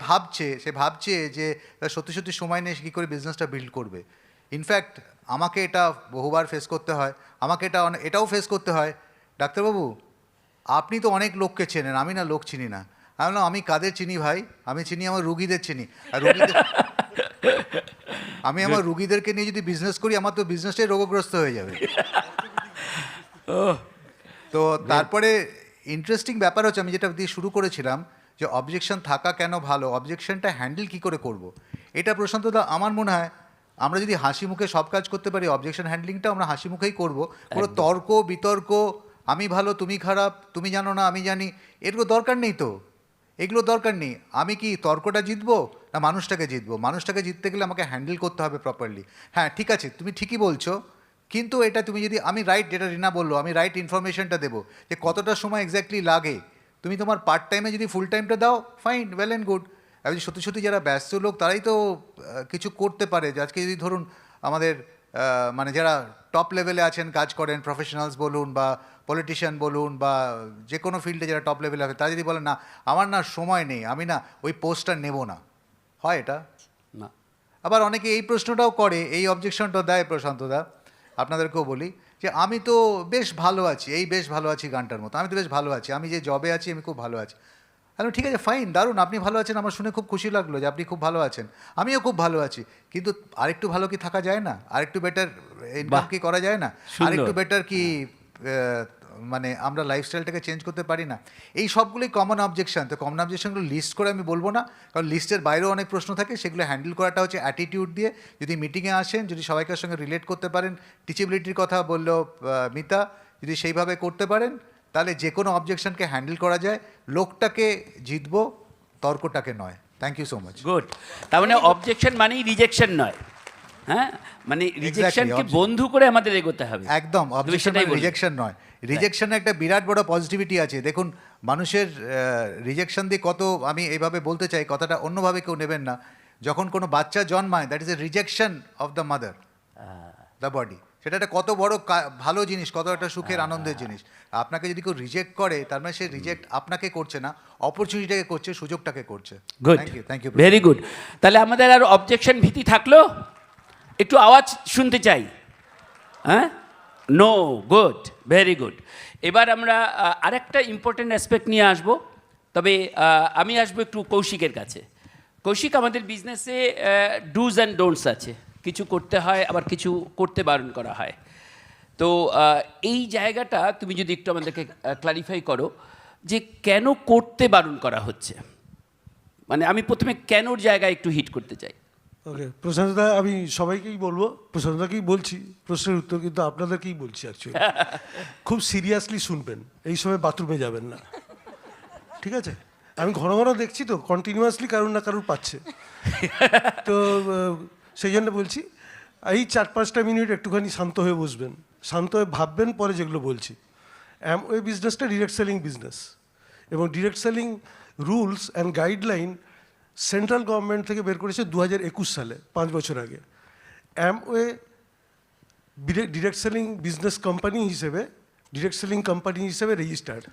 Speaker 11: ভাবছে যে তার সত্যি সত্যি সময় নেই, সে কী করে বিজনেসটা বিল্ড করবে। ইনফ্যাক্ট আমাকে এটা বহুবার ফেস করতে হয়, আমাকে এটাও ফেস করতে হয়, ডাক্তারবাবু আপনি তো অনেক লোককে চেনেন, আমি না লোক চিনি না। আমি বললাম আমি কাদের চিনি ভাই? আমি চিনি আমার রুগীদের চিনি। আর আমি আমার রুগীদেরকে নিয়ে যদি বিজনেস করি, আমার তো বিজনেসটাই রোগগ্রস্ত হয়ে যাবে। তো তারপরে ইন্টারেস্টিং ব্যাপার হচ্ছে, আমি যেটা দিয়ে শুরু করেছিলাম যে অবজেকশন থাকা কেন ভালো, অবজেকশনটা হ্যান্ডেল কী করে করব। এটা প্রশান্তদা আমার মনে হয় আমরা যদি হাসি মুখে সব কাজ করতে পারি, অবজেকশন হ্যান্ডলিংটা আমরা হাসি মুখেই করবো। কোনো তর্ক বিতর্ক, আমি ভালো তুমি খারাপ, তুমি জানো না আমি জানি, এগুলো দরকার নেই তো, এগুলো দরকার নেই। আমি কি তর্কটা জিতবো না মানুষটাকে জিতবো? মানুষটাকে জিততে গেলে আমাকে হ্যান্ডেল করতে হবে প্রপারলি। হ্যাঁ ঠিক আছে, তুমি ঠিকই বলছো, কিন্তু এটা তুমি যদি আমি রাইট, যেটা রিনা বললো, আমি রাইট ইনফরমেশনটা দেবো যে কতটা সময় এক্স্যাক্টলি লাগে। তুমি তোমার পার্ট টাইমে যদি ফুল টাইমটা দাও, ফাইন, ওয়েল অ্যান্ড গুড। আর সত্যি সত্যি যারা ব্যস্ত লোক তারাই তো কিছু করতে পারে। যে আজকে যদি ধরুন আমাদের মানে যারা টপ লেভেলে আছেন, কাজ করেন, প্রফেশনালস বলুন বা পলিটিশিয়ান বলুন বা যে কোনো ফিল্ডে যারা টপ লেভেলে আছে, তারা যদি বলেন না আমার না সময় নেই, আমি না ওই পোস্টটা নেব না, হয় এটা
Speaker 2: না।
Speaker 11: আবার অনেকে এই প্রশ্নটাও করে, এই অবজেকশনটা দেয় প্রশান্তদা, আপনাদেরকেও বলি যে আমি তো বেশ ভালো আছি, এই বেশ ভালো আছি গানটার মতো, আমি তো বেশ ভালো আছি, আমি যে জবে আছি আমি খুব ভালো আছি। হ্যালো ঠিক আছে, ফাইন, দারুণ, আপনি ভালো আছেন, আমার শুনে খুব খুশি লাগলো যে আপনি খুব ভালো আছেন, আমিও খুব ভালো আছি, কিন্তু আরেকটু ভালো কি থাকা যায় না? আরেকটু বেটার ইনকাম কি করা যায় না? আরেকটু বেটার কি মানে আমরা লাইফস্টাইলটাকে চেঞ্জ করতে পারি না? এই সবগুলোই কমন অবজেকশন। তো কমন অবজেকশনগুলো লিস্ট করে আমি বলবো না, কারণ লিস্টের বাইরেও অনেক প্রশ্ন থাকে, সেগুলো হ্যান্ডেল করাটা হচ্ছে অ্যাটিটিউড দিয়ে। যদি মিটিংয়ে আসেন, যদি সবাইকার সঙ্গে রিলেট করতে পারেন, টিচেবিলিটির কথা বললো মিতা, যদি সেইভাবে করতে পারেন, তাহলে যে কোনো অবজেকশনকে হ্যান্ডেল করা যায়। লোকটাকে জিতবো, তর্কটাকে নয়। Thank you so much.
Speaker 2: Good. তার মানে অবজেকশন মানেই রিজেকশন নয়, হ্যাঁ, মানে রিজেকশনকে বন্ধু করে আমাদের এগোতে হবে।
Speaker 11: একদম, অবজেকশন রিজেকশন নয়। রিজেকশনে একটা বিরাট বড় পজিটিভিটি আছে। দেখুন মানুষের রিজেকশন দিয়ে কত, আমি এইভাবে বলতে চাই, কথাটা অন্যভাবে কেউ নেবেন না। যখন কোনো বাচ্চা জন্মায়, that is a rejection of the mother, the body. সেটা একটা কত বড় ভালো জিনিস, কত একটা সুখের আনন্দের জিনিস। আপনাকে যদি কেউ রিজেক্ট করে, তার মানে সে রিজেক্ট আপনাকে করছে না, অপরচুনিটিটাকে করছে, সুযোগটাকে করছে।
Speaker 2: Good,
Speaker 11: thank you,
Speaker 2: very good. তাহলে আমাদের আর অবজেকশন ভীতি থাকলো? একটু আওয়াজ শুনতে চাই। হ্যাঁ, নো, গুড, ভেরি গুড। এবার আমরা আরেকটা ইম্পর্টেন্ট অ্যাসপেক্ট নিয়ে আসব, তবে আমি আসবো একটু কৌশিকের কাছে। কৌশিক, আমাদের বিজনেসে ডুজ অ্যান্ড ডোন্টস আছে, কিছু করতে হয় আবার কিছু করতে বারণ করা হয়। তো এই জায়গাটা তুমি যদি একটু আমাদেরকে ক্লারিফাই করো যে কেন করতে বারণ করা হচ্ছে। মানে আমি প্রথমে কেনর জায়গায় একটু হিট করতে চাই।
Speaker 12: ওকে প্রশান্তদা, আমি সবাইকেই বলবো, প্রশান্তদাকেই বলছি প্রশ্নের উত্তর, কিন্তু আপনাদেরকেই বলছি অ্যাকচুয়ালি। খুব সিরিয়াসলি শুনবেন, এই সময় বাথরুমে যাবেন না, ঠিক আছে? আমি ঘন ঘন দেখছি তো কন্টিনিউয়াসলি কারুর না কারুর পাচ্ছে, তো সেই জন্য বলছি এই 4-5টা মিনিট একটুখানি শান্ত হয়ে বসবেন, শান্ত হয়ে ভাববেন, পরে যেগুলো বলছি। ওই বিজনেসটা ডিরেক্ট সেলিং বিজনেস, এবং direct selling rules and guideline central government থেকে বের করেছে 2021 সালে, 5 বছর আগে। Amway direct selling business company হিসেবে, ডিরেক্ট সেলিং কোম্পানি হিসেবে রেজিস্টার্ড।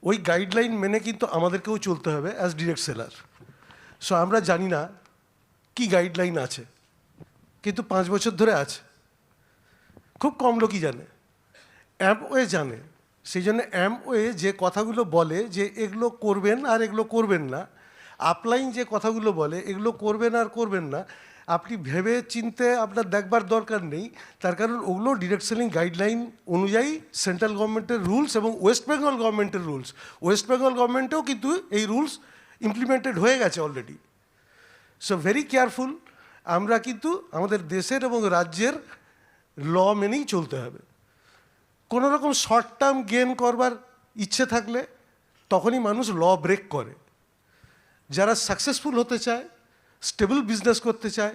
Speaker 12: ওই গাইডলাইন মেনে কিন্তু আমাদেরকেও চলতে হবে অ্যাজ ডিরেক্ট সেলার। সো আমরা জানি না কি গাইডলাইন আছে, কিন্তু 5 বছর ধরে আছে, খুব কম লোকই জানে। অ্যামওয়ে জানে, সেই জন্য অ্যামওয়ে যে কথাগুলো বলে যে এগুলো করবেন আর এগুলো করবেন না, আপলাইন যে কথাগুলো বলে এগুলো করবেন আর করবেন না, আপনি ভেবে চিনতে আপনার দেখবার দরকার নেই। তার কারণ ওগুলো ডিরেক্ট সেলিং গাইডলাইন অনুযায়ী সেন্ট্রাল গভর্নমেন্টের রুলস এবং ওয়েস্ট বেঙ্গল গভর্নমেন্টের রুলস, ওয়েস্ট বেঙ্গল গভর্নমেন্টেও কিন্তু এই রুলস ইমপ্লিমেন্টেড হয়ে গেছে অলরেডি। সো ভেরি কেয়ারফুল, আমরা কিন্তু আমাদের দেশের এবং রাজ্যের ল মেনেই চলতে হবে। কোনো রকম শর্ট টার্ম গেন করবার ইচ্ছে থাকলে তখনই মানুষ ল ব্রেক করে। যারা সাকসেসফুল হতে চায়, স্টেবল বিজনেস করতে চায়,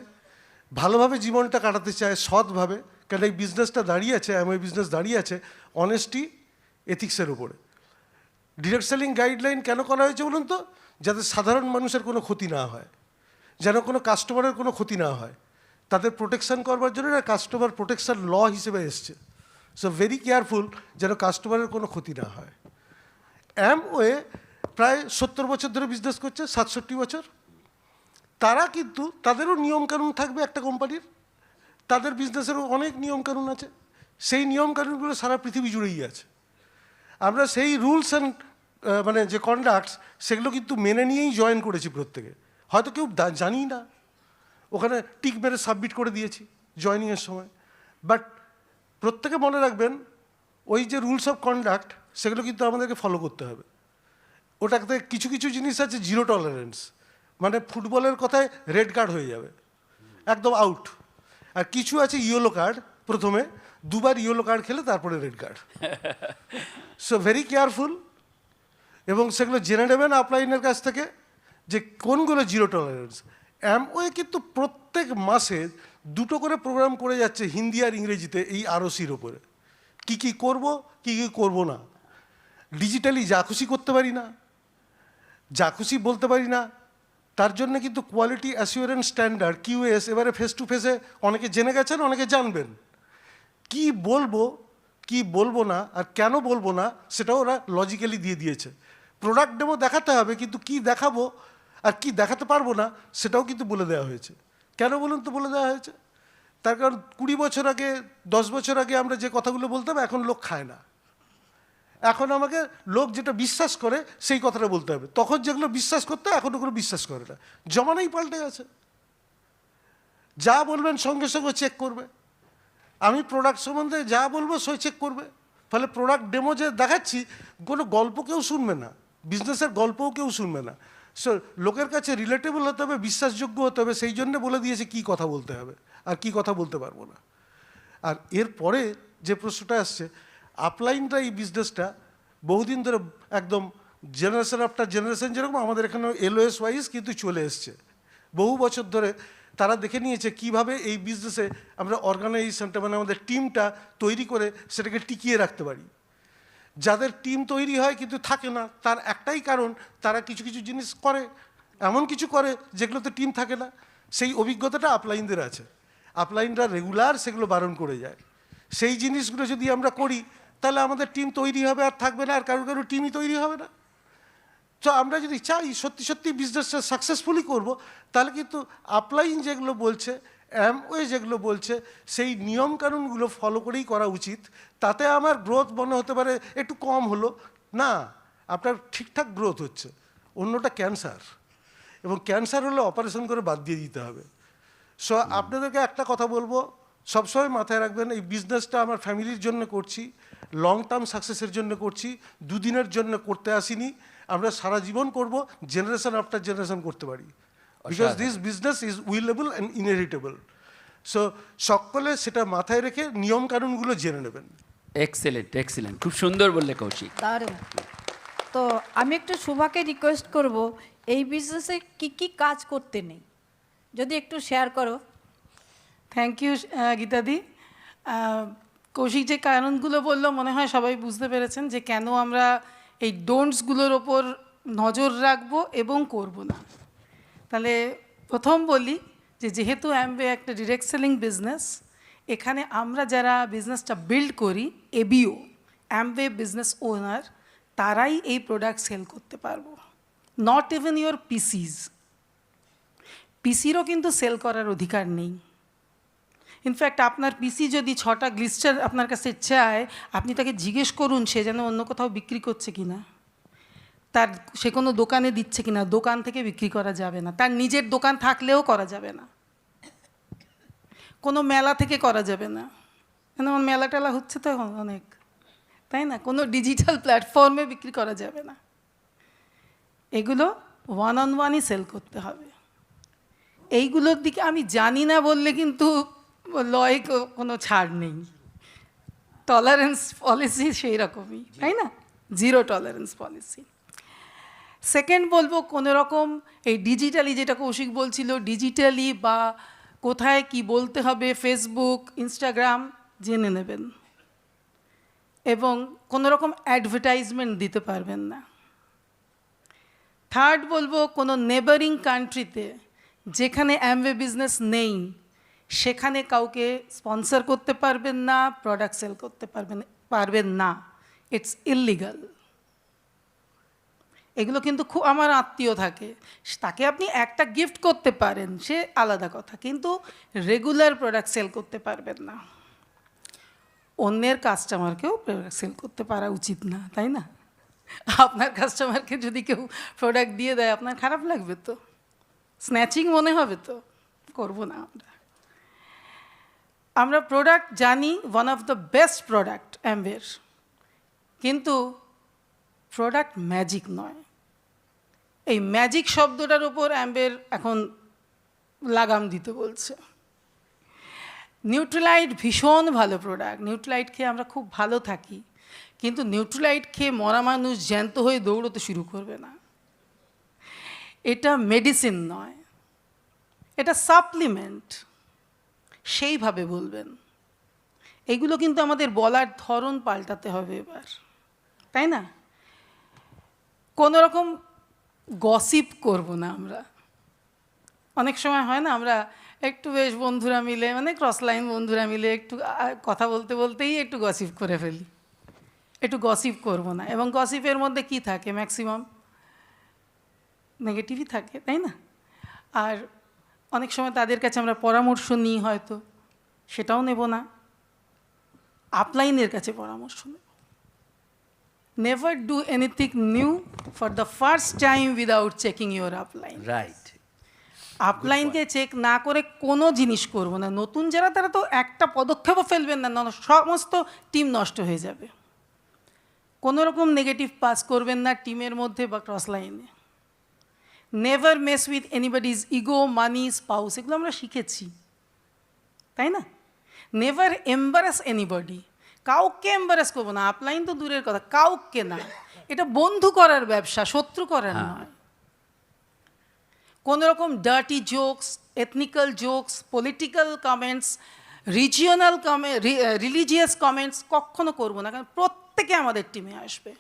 Speaker 12: ভালোভাবে জীবনটা কাটাতে চায় সৎভাবে, কারণ এই বিজনেসটা দাঁড়িয়ে আছে, এমওএ বিজনেস দাঁড়িয়ে আছে অনেস্টি, এথিক্সের উপরে। ডিরেক্ট সেলিং গাইডলাইন কেন করা হয়েছে বলুন তো? যাতে সাধারণ মানুষের কোনো ক্ষতি না হয়, যেন কোনো কাস্টমারের কোনো ক্ষতি না হয়, তাদের প্রোটেকশন করবার জন্য এটা কাস্টমার প্রোটেকশন ল হিসেবে এসছে। সো ভেরি কেয়ারফুল যেন কাস্টমারের কোনো ক্ষতি না হয়। অ্যামওয়ে প্রায় 70 বছর ধরে বিজনেস করছে, 67 বছর। তারা কিন্তু তাদেরও নিয়মকানুন থাকবে একটা কোম্পানির, তাদের বিজনেসেরও অনেক নিয়মকানুন আছে, সেই নিয়মকানুনগুলো সারা পৃথিবী জুড়েই আছে। আমরা সেই রুলস অ্যান্ড মানে যে কন্ডাক্টস সেগুলো কিন্তু মেনে নিয়েই জয়েন করেছি প্রত্যেকে। হয়তো কেউ জানি না, ওখানে টিক মেরে সাবমিট করে দিয়েছি জয়েনিংয়ের সময়। বাট প্রত্যেকে মনে রাখবেন ওই যে রুলস অফ কন্ডাক্ট সেগুলো কিন্তু আমাদেরকে ফলো করতে হবে। ওটাতে কিছু কিছু জিনিস আছে জিরো টলারেন্স, মানে ফুটবলের কথায় রেড কার্ড হয়ে যাবে, একদম আউট। আর কিছু আছে ইয়েলো কার্ড, প্রথমে 2বার ইয়েলো কার্ড খেলে তারপরে red card. So very careful, এবং সেগুলো জেনে নেবেন আপলাইনের কাছ থেকে যে কোনগুলো জিরো টলারেন্স। অ্যামওয়ে কিন্তু প্রত্যেক মাসে 2টো করে প্রোগ্রাম করে যাচ্ছে হিন্দি আর ইংরেজিতে এই আরওসির ওপরে, কী কী করবো কী কী করবো না। ডিজিটালি যা খুশি করতে পারি না, যা খুশি বলতে পারি না, তার জন্য কিন্তু কোয়ালিটি অ্যাসিওরেন্স স্ট্যান্ডার্ড কিউএস এবারে ফেস টু ফেসে অনেকে জেনে গেছেন, অনেকে জানবেন। কি বলবো কি বলবো না আর কেন বলবো না সেটাও ওরা লজিক্যালি দিয়ে দিয়েছে। প্রোডাক্ট ডেমো দেখাতে হবে, কিন্তু কি দেখাবো আর কি দেখাতে পারবো না সেটাও কিন্তু বলে দেওয়া হয়েছে। কেন বলুন তো বলে দেওয়া হয়েছে? তার কারণ 20 বছর আগে 10 বছর আগে আমরা যে কথাগুলো বলতাম এখন লোক খায় না। এখন আমাকে লোক যেটা বিশ্বাস করে সেই কথাটা বলতে হবে। তখন যেগুলো বিশ্বাস করতে এখন ওগুলো বিশ্বাস করে না, জমানাই পাল্টে গেছে। যা বলবেন সঙ্গে সঙ্গে চেক করবে। আমি প্রোডাক্ট সম্বন্ধে যা বলবো সই চেক করবে। ফলে প্রোডাক্ট ডেমো যে দেখাচ্ছি কোনো গল্প কেউ শুনবে না, বিজনেসের গল্পও কেউ শুনবে না। সো লোকের কাছে রিলেটেবল হতে হবে, বিশ্বাসযোগ্য হতে হবে, সেই জন্য বলে দিয়েছে কী কথা বলতে হবে আর কী কথা বলতে পারবো না। আর এরপরে যে প্রশ্নটা আসছে, আপলাইনটা এই বিজনেসটা বহুদিন ধরে একদম জেনারেশন আফটার জেনারেশন, যেরকম আমাদের এখানে এলওএস ওয়াইজ কিন্তু চলে এসছে। বহু বছর ধরে তারা দেখে নিয়েছে কিভাবে এই বিজনেসে আমরা অর্গানাইজেশনটা মানে আমাদের টিমটা তৈরি করে সেটাকে টিকিয়ে রাখতে পারি। যাদের টিম তৈরি হয় কিন্তু থাকে না, তার একটাই কারণ, তারা কিছু কিছু জিনিস করে, এমন কিছু করে যেগুলোতে টিম থাকে না। সেই অভিজ্ঞতাটা আপলাইনদের আছে, আপলাইনরা রেগুলার সেগুলো বারণ করে যায়। সেই জিনিসগুলো যদি আমরা করি তাহলে আমাদের টিম তৈরি হবে আর থাকবে না, আর কারো কারো টিমই তৈরি হবে না। তো আমরা যদি চাই সত্যি সত্যি বিজনেসটা সাকসেসফুলি করব, তাহলে কিন্তু আপলাইন যেগুলো বলছে, অ্যামওয়ে যেগুলো বলছে, সেই নিয়মকানুনগুলো ফলো করেই করা উচিত। তাতে আমার গ্রোথ মনে হতে পারে একটু কম হলো, না, আপনার ঠিকঠাক গ্রোথ হচ্ছে। অন্যটা ক্যান্সার, এবং ক্যান্সার হলে অপারেশন করে বাদ দিয়ে দিতে হবে। সো আপনাদেরকে একটা কথা বলবো, সবসময় মাথায় রাখবেন এই বিজনেসটা আমার ফ্যামিলির জন্য করছি, লং টার্ম সাকসেসের জন্য করছি, দুদিনের জন্য করতে আসিনি। আমরা সারা জীবন করব, জেনারেশন আফটার জেনারেশন করতে পারি, because this business is willable and inheritable. So সকলে সেটা মাথায় রেখে নিয়ম কানুনগুলো জেনে নেবেন।
Speaker 2: এক্সেলেন্ট এক্সেলেন্ট, খুব সুন্দর বললে কৌশিক।
Speaker 5: দারুণ। তো আমি একটু শুভাকে রিকোয়েস্ট করব, এই বিজনেসে কি কি কাজ করতে নেই যদি একটু শেয়ার করো।
Speaker 13: Thank you গীতাদি। কৌশিক যে কারণগুলো বললো মনে হয় সবাই বুঝতে পেরেছেন যে কেন আমরা এই ডোন্টসগুলোর ওপর নজর রাখবো এবং করব না। তাহলে প্রথম বলি যে যেহেতু অ্যামওয়ে একটা ডিরেক্ট সেলিং বিজনেস, এখানে আমরা যারা বিজনেসটা বিল্ড করি, এবিও অ্যামওয়ে বিজনেস ওনার, তারাই এই প্রোডাক্ট সেল করতে পারবো। নট ইভেন ইউর পিসিরও কিন্তু সেল করার অধিকার নেই। ইনফ্যাক্ট আপনার পিসি যদি 6টা গ্লিস্টার আপনার কাছে চায়, আপনি তাকে জিজ্ঞেস করুন সে যেন অন্য কোথাও বিক্রি করছে কিনা, সে কোনো দোকানে দিচ্ছে কিনা। দোকান থেকে বিক্রি করা যাবে না, তার নিজের দোকান থাকলেও করা যাবে না, কোনো মেলা থেকে করা যাবে না। যেমন মেলা টেলা হচ্ছে তো এখন অনেক, তাই না? কোনো ডিজিটাল প্ল্যাটফর্মে বিক্রি করা যাবে না। এগুলো 1-on-1ই সেল করতে হবে। এইগুলোর দিকে আমি জানি না বললে কিন্তু লয় কোনো ছাড় নেই। টলারেন্স পলিসি সেই রকমই, তাই না? 0 টলারেন্স পলিসি। সেকেন্ড বলবো, কোনো রকম এই ডিজিটালি, যেটা কৌশিক বলছিল, ডিজিটালি বা কোথায় কি বলতে হবে, ফেসবুক, ইনস্টাগ্রাম জেনে নেবেন এবং কোনো রকম অ্যাডভার্টাইজমেন্ট দিতে পারবেন না। থার্ড বলবো, কোনো নেবারিং কান্ট্রিতে যেখানে অ্যামওয়ে বিজনেস নেই সেখানে কাউকে স্পন্সর করতে পারবেন না, প্রোডাক্ট সেল করতে পারবেন না। It's illegal. এগুলো কিন্তু খুব, আমার আত্মীয় থাকে, তাকে আপনি একটা গিফট করতে পারেন, সে আলাদা কথা, কিন্তু রেগুলার প্রোডাক্ট সেল করতে পারবেন না। অন্যের কাস্টমারকেও প্রোডাক্ট সেল করতে পারা উচিত না, তাই না? আপনার কাস্টমারকে যদি কেউ প্রোডাক্ট দিয়ে দেয় আপনার খারাপ লাগবে তো, স্ন্যাচিং মনে হবে তো, করব না আমরা। আমরা প্রোডাক্ট জানি, one of the best product অ্যামওয়ের, কিন্তু প্রোডাক্ট ম্যাজিক নয়। এই ম্যাজিক শব্দটার উপর অ্যামওয়ের এখন লাগাম দিতে বলছে। নিউট্রিলাইট ভীষণ ভালো প্রোডাক্ট, নিউট্রিলাইট খেয়ে আমরা খুব ভালো থাকি, কিন্তু নিউট্রিলাইট খেয়ে মরা মানুষ জ্যান্ত হয়ে দৌড়তে শুরু করবে না। এটা মেডিসিন নয়, এটা সাপ্লিমেন্ট, সেইভাবে বলবেন। এগুলো কিন্তু আমাদের বলার ধরন পাল্টাতে হবে এবার, তাই না? কোনো রকম গসিপ করব না আমরা। অনেক সময় হয় না, আমরা একটু বেশ বন্ধুরা মিলে, মানে ক্রস লাইন বন্ধুরা মিলে একটু কথা বলতে বলতেই একটু গসিপ করে ফেলি। একটু গসিপ করব না। এবং গসিপের মধ্যে কি থাকে? ম্যাক্সিমাম নেগেটিভই থাকে, তাই না? আর অনেক সময় তাদের কাছে আমরা পরামর্শ নিই, হয়তো সেটাও নেব না, আপলাইনের কাছে পরামর্শ নেব। Never do anything new for the first time without checking your upline.
Speaker 2: Right.
Speaker 13: আপলাইনকে চেক না করে কোনো জিনিস করবো না। নতুন যারা, তারা তো একটা পদক্ষেপও ফেলবেন না, সমস্ত টিম নষ্ট হয়ে যাবে। কোনো রকম নেগেটিভ পাস করবেন না টিমের মধ্যে বা ক্রস লাইনে। Never mess with anybody's ego, money, spouse, এগুলো আমরা শিখেছি, তাই না? নেভার এম্বারাস এনিবডি, কাউকে এম্বারাস করবো না। আপলাইন তো দূরের কথা, কাউকে না। এটা বন্ধু করার ব্যবসা, শত্রু করার নয়। কোনো রকম dirty jokes, এথনিক্যাল jokes, political comments, regional religious comments কখনো করবো না, কারণ প্রত্যেকে আমাদের টিমে আসবে।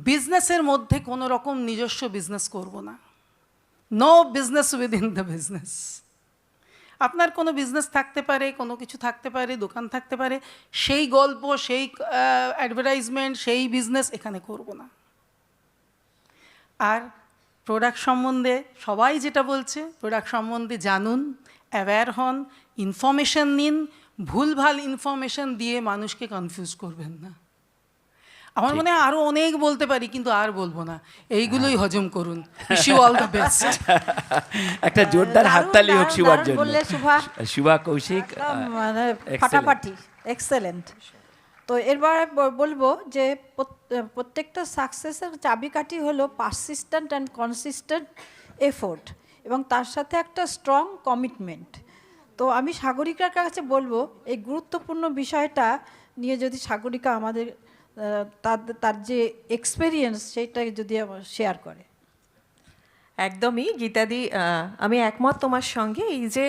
Speaker 13: বিজনেসের মধ্যে কোনো রকম নিজস্ব বিজনেস করব না। No business within the business. আপনার কোনো বিজনেস থাকতে পারে, কোনো কিছু থাকতে পারে, দোকান থাকতে পারে, সেই গল্প, সেই অ্যাডভার্টাইজমেন্ট, সেই বিজনেস এখানে করব না। আর প্রোডাক্ট সম্বন্ধে সবাই যেটা বলছে, প্রোডাক্ট সম্বন্ধে জানুন, অ্যাওয়্যার হন, ইনফরমেশন নিন। ভুলভাল ইনফরমেশন দিয়ে মানুষকে কনফিউজ করবেন না। আমার মনে হয় আরও অনেক বলতে পারি, কিন্তু আর বলবো না, এইগুলোই হজম করুন। Wish you all the best.
Speaker 2: একটা জোরদার হাততালি হোক শিবার জন্য।
Speaker 5: বললে শুভা,
Speaker 2: শিবা, কৌশিক,
Speaker 5: মানে ফাটাফাটি, এক্সেলেন্ট। তো এরবার বলবো যে প্রত্যেকটা সাকসেসের চাবিকাঠি হলো পারসিস্টেন্ট অ্যান্ড কনসিস্টেন্ট এফোর্ট, এবং তার সাথে একটা স্ট্রং কমিটমেন্ট। তো আমি সাগরিকার কাছে বলবো এই গুরুত্বপূর্ণ বিষয়টা নিয়ে যদি সাগরিকা আমাদের তার যে এক্সপেরিয়েন্স সেইটা যদি শেয়ার করে।
Speaker 14: একদমই গীতাদি, আমি একমত তোমার সঙ্গে। এই যে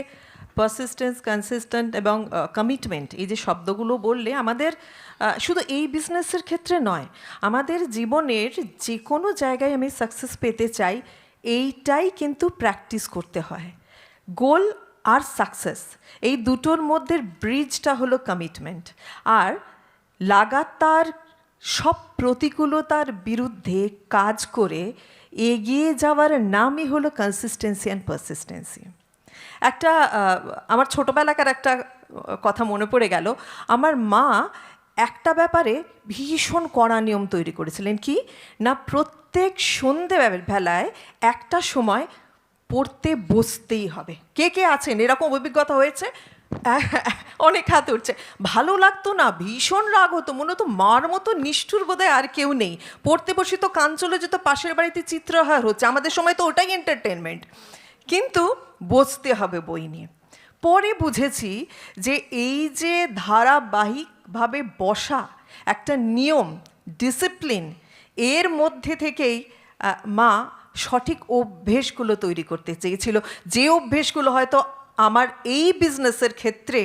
Speaker 14: পারসিস্টেন্স, কনসিস্টেন্ট এবং কমিটমেন্ট, এই যে শব্দগুলো বললে, আমাদের শুধু এই বিজনেসের ক্ষেত্রে নয়, আমাদের জীবনের যে কোনো জায়গায় আমি সাকসেস পেতে চাই, এইটাই কিন্তু প্র্যাকটিস করতে হয়। গোল আর সাকসেস, এই দুটোর মধ্যে ব্রিজটা হলো কমিটমেন্ট। আর লাগাতার সব প্রতিকূলতার বিরুদ্ধে কাজ করে এগিয়ে যাওয়ার নামই হলো কনসিস্টেন্সি অ্যান্ড পারসিস্টেন্সি। একটা আমার ছোটোবেলাকার একটা কথা মনে পড়ে গেল। আমার মা একটা ব্যাপারে ভীষণ কড়া নিয়ম তৈরি করেছিলেন, কি না প্রত্যেক সন্ধেবেলায় একটা সময় পড়তে বসতেই হবে। কে কে আছেন এরকম অভিজ্ঞতা হয়েছে? অনেক হাত উঠছে। ভালো লাগতো না, ভীষণ রাগ হতো, মনে হতো মার মতো নিষ্ঠুর বোধহয় আর কেউ নেই। পড়তে বসে তো কান চলে যেত, পাশের বাড়িতে চিত্রহার হচ্ছে, আমাদের সময় তো ওটাই এন্টারটেনমেন্ট। কিন্তু বসতে হবে বই নিয়ে। পরে বুঝেছি যে এই যে ধারাবাহিকভাবে বসা, একটা নিয়ম, ডিসিপ্লিন, এর মধ্যে থেকেই মা সঠিক অভ্যেসগুলো তৈরি করতে চেয়েছিল, যে অভ্যেসগুলো হয়তো আমার এই বিজনেসের ক্ষেত্রে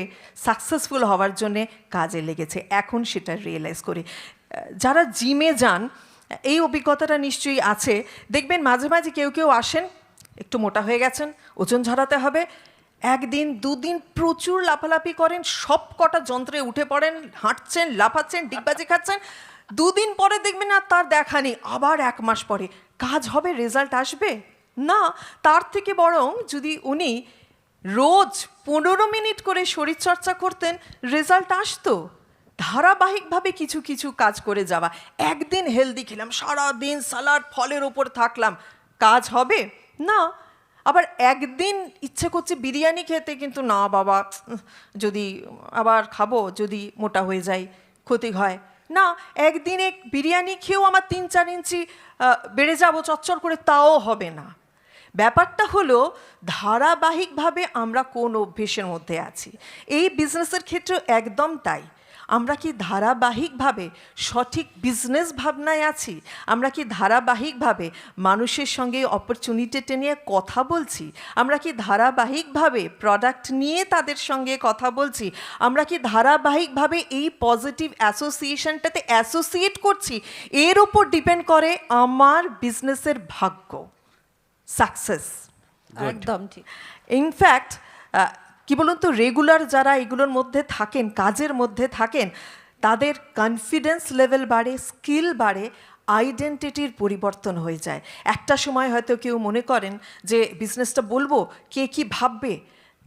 Speaker 14: সাকসেসফুল হওয়ার জন্যে কাজে লেগেছে। এখন সেটা রিয়েলাইজ করি। যারা জিমে যান, এই অভিজ্ঞতাটা নিশ্চয়ই আছে। দেখবেন মাঝে মাঝে কেউ কেউ আসেন, একটু মোটা হয়ে গেছেন, ওজন ঝরাতে হবে, একদিন দুদিন প্রচুর লাফালাফি করেন, সব কটা যন্ত্রে উঠে পড়েন, হাঁটছেন, লাফাচ্ছেন, ডিগবাজি খাচ্ছেন, দুদিন পরে দেখবেন আর তার দেখা নেই। আবার 1 মাস পরে কাজ হবে, রেজাল্ট আসবে না। তার থেকে বরং যদি উনি রোজ 15 মিনিট করে শরীরচর্চা করতেন, রেজাল্ট আসতো। ধারাবাহিকভাবে কিছু কিছু কাজ করে যাওয়া। একদিন হেলদি খেলাম, সারাদিন সালাড ফলের ওপর থাকলাম, কাজ হবে না। আবার একদিন ইচ্ছে করছে বিরিয়ানি খেতে, কিন্তু না বাবা, যদি আবার খাবো, যদি মোটা হয়ে যাই, ক্ষতি হয় না। একদিনে বিরিয়ানি খেয়েও আমার 3-4 ইঞ্চি বেড়ে যাবো চচ্চর করে, তাও হবে না। ব্যাপারটা হলো ধারাবাহিকভাবে আমরা কোন অভ্যেসের মধ্যে আছি। এই বিজনেসের ক্ষেত্রেও একদম তাই। আমরা কি ধারাবাহিকভাবে সঠিক বিজনেস ভাবনায় আছি? আমরা কি ধারাবাহিকভাবে মানুষের সঙ্গে অপরচুনিটিটা নিয়ে কথা বলছি? আমরা কি ধারাবাহিকভাবে প্রোডাক্ট নিয়ে তাদের সঙ্গে কথা বলছি? আমরা কি ধারাবাহিকভাবে এই পজিটিভ অ্যাসোসিয়েশনটাতে অ্যাসোসিয়েট করছি? এর ওপর ডিপেন্ড করে আমার বিজনেসের ভাগ্য, সাকসেস।
Speaker 5: একদম ঠিক।
Speaker 14: ইনফ্যাক্ট কি বলুন তো, রেগুলার যারা এগুলোর মধ্যে থাকেন, কাজের মধ্যে থাকেন, তাদের কনফিডেন্স লেভেল বাড়ে, স্কিল বাড়ে, আইডেন্টিটির পরিবর্তন হয়ে যায়। একটা সময় হয়তো কেউ মনে করেন যে বিজনেসটা বলবো, কে কি ভাববে।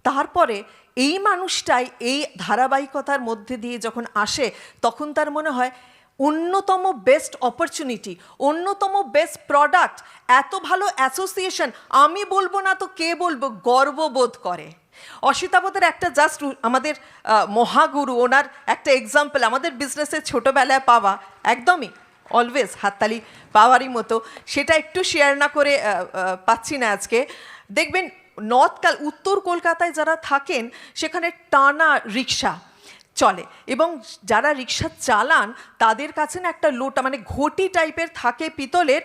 Speaker 14: তারপরে এই মানুষটাই এই ধারাবাহিকতার মধ্যে দিয়ে যখন আসে, তখন তার মনে হয় অন্যতম বেস্ট অপরচুনিটি, অন্যতম বেস্ট প্রোডাক্ট, এত ভালো অ্যাসোসিয়েশন, আমি বলবো না তো কে বলবো, গর্ববোধ করে। অসিতাবোধের একটা জাস্ট আমাদের মহাগুরু, ওনার একটা এক্সাম্পল আমাদের বিজনেসে ছোটোবেলায় পাওয়া, একদমই অলওয়েজ হাততালি পাওয়ারই মতো। সেটা একটু শেয়ার না করে পাচ্ছি না আজকে। দেখবেন উত্তর কলকাতায় যারা থাকেন, সেখানে টানা রিক্সা চলে, এবং যারা রিক্সা চালান তাদের কাছে না একটা লোটা, মানে ঘটি টাইপের থাকে পিতলের,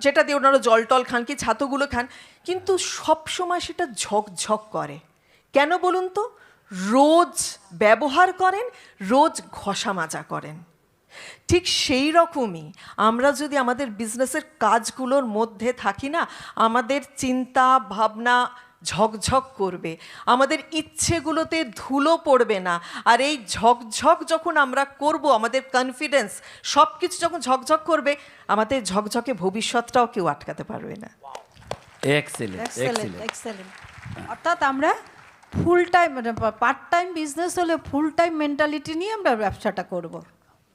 Speaker 14: যেটা দিয়ে ওনারা জল টল খান, কি ছাতুগুলো খান, কিন্তু সব সময় সেটা ঝকঝক করে। কেন বলুন তো? রোজ ব্যবহার করেন, রোজ ঘষা মাজা করেন। ঠিক সেই রকমই আমরা যদি আমাদের বিজনেসের কাজগুলোর মধ্যে থাকি না, আমাদের চিন্তা ভাবনা ঝকঝক করবে, আমাদের ইচ্ছেগুলোতে ধুলো পড়বে না। আর এই ঝকঝক যখন আমরা করব, আমাদের কনফিডেন্স সব কিছু যখন ঝকঝক করবে, আমাদের ঝকঝকে ভবিষ্যৎটাও কেউ আটকাতে পারবে না।
Speaker 5: এক্সেলেন্ট। অর্থাৎ আমরা full time, part time business হলে ফুল টাইম মেন্টালিটি নিয়ে আমরা ব্যবসাটা করব।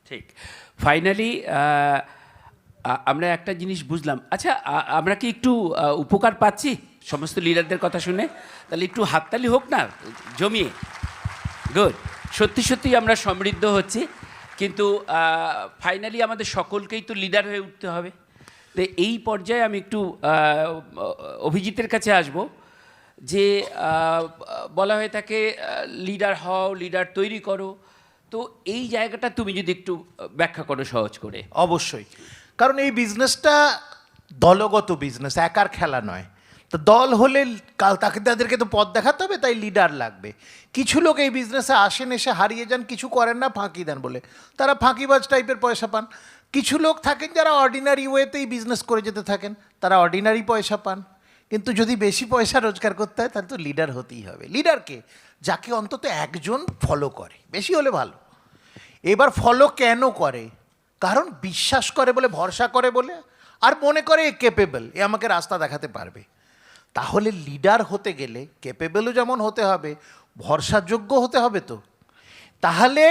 Speaker 2: ঠিক। ফাইনালি আমরা একটা জিনিস বুঝলাম। আচ্ছা, আমরা কি একটু উপকার পাচ্ছি সমস্ত লিডারদের কথা শুনে? তাহলে একটু হাততালি হোক না জমিয়ে। গুড। সত্যি সত্যি আমরা সমৃদ্ধ হচ্ছি, কিন্তু ফাইনালি আমাদের সকলকেই তো লিডার হয়ে উঠতে হবে। তো এই পর্যায়ে আমি একটু অভিজিতের কাছে আসব। যে বলা হয়ে থাকে লিডার হও, লিডার তৈরি করো, তো এই জায়গাটা তুমি যদি একটু ব্যাখ্যা করো সহজ করে।
Speaker 15: অবশ্যই, কারণ এই বিজনেসটা দলগত বিজনেস, একার খেলা নয়। তো দল হলে তাদেরকে তো পথ দেখাতে হবে, তাই লিডার লাগবে। কিছু লোক এই বিজনেসে আসেন, এসে হারিয়ে যান, কিছু করেন না, ফাঁকি দেন বলে, তারা ফাঁকিবাজ টাইপের পয়সা পান। কিছু লোক থাকেন যারা অর্ডিনারি ওয়েতেই বিজনেস করে যেতে থাকেন, তারা অর্ডিনারি পয়সা পান। কিন্তু যদি বেশি পয়সা রোজগার করতে হয়, তাহলে তো লিডার হতেই হবে। লিডারকে, যাকে অন্তত একজন ফলো করে, বেশি হলে ভালো। এবার ফলো কেন করে? কারণ বিশ্বাস করে বলে, ভরসা করে বলে, আর মনে করে এ কেপেবল, এ আমাকে রাস্তা দেখাতে পারবে। তাহলে লিডার হতে গেলে কেপেবলও যেমন হতে হবে, ভরসাযোগ্য হতে হবে তো। তাহলে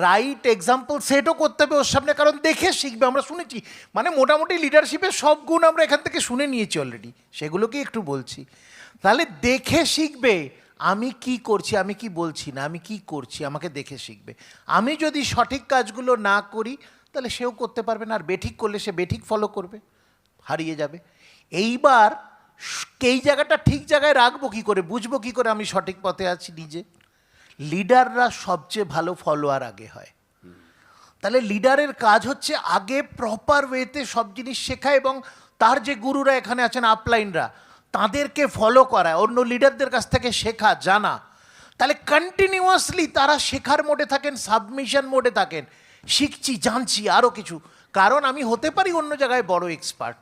Speaker 15: রাইট এক্সাম্পল সেটও করতে হবে ওর সামনে, কারণ দেখে শিখবে। আমরা শুনেছি, মানে মোটামুটি লিডারশিপের সব গুণ আমরা এখান থেকে শুনে নিয়েছি অলরেডি, সেগুলোকেই একটু বলছি। তাহলে দেখে শিখবে আমি কি করছি, আমি কি বলছি না, আমি কি করছি, আমাকে দেখে শিখবে। আমি যদি সঠিক কাজগুলো না করি তাহলে সেও করতে পারবে না, আর বেঠিক করলে সে বেঠিক ফলো করবে, হারিয়ে যাবে। এইবার এই জায়গাটা ঠিক জায়গায় রাখবো কী করে, বুঝবো কী করে আমি সঠিক পথে আছি নিজে? লিডাররা সবচেয়ে ভালো ফলোয়ার আগে হয়। তাহলে লিডারের কাজ হচ্ছে আগে প্রপার ওয়েতে সব জিনিস শেখা, এবং তার যে গুরুরা এখানে আছেন, আপলাইনরা, তাদেরকে ফলো করা, অন্য লিডারদের কাছ থেকে শেখা, জানা। তাহলে কন্টিনিউয়াসলি তারা শেখার মোডে থাকেন, সাবমিশন মোডে থাকেন, শিখছি, জানছি আরও কিছু, কারণ আমি হতে পারি অন্য জায়গায় বড় এক্সপার্ট।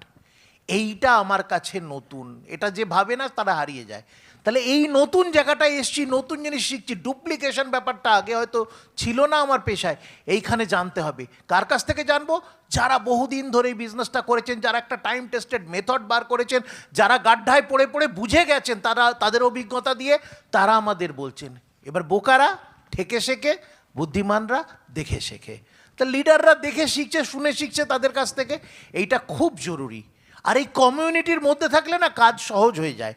Speaker 15: এইটা আমার কাছে নতুন, এটা যে ভাবে না তারা হারিয়ে যায়। তাহলে এই নতুন জায়গাটায় এসছি, নতুন জিনিস শিখছি, ডুপ্লিকেশন ব্যাপারটা আগে হয়তো ছিল না আমার পেশায়, এইখানে জানতে হবে। কার কাছ থেকে জানবো? যারা বহুদিন ধরে এই বিজনেসটা করেছেন, যারা একটা টাইম টেস্টেড মেথড বার করেছেন, যারা গাড্ডায় পড়ে পড়ে বুঝে গেছেন, তারা তাদের অভিজ্ঞতা দিয়ে তারা আমাদের বলছেন। এবার বোকারা ঠেকে শেখে, বুদ্ধিমানরা দেখে শেখে। তা লিডাররা দেখে শিখছে, শুনে শিখছে তাদের কাছ থেকে, এইটা খুব জরুরি। আর এই কমিউনিটির মধ্যে থাকলে না কাজ সহজ হয়ে যায়।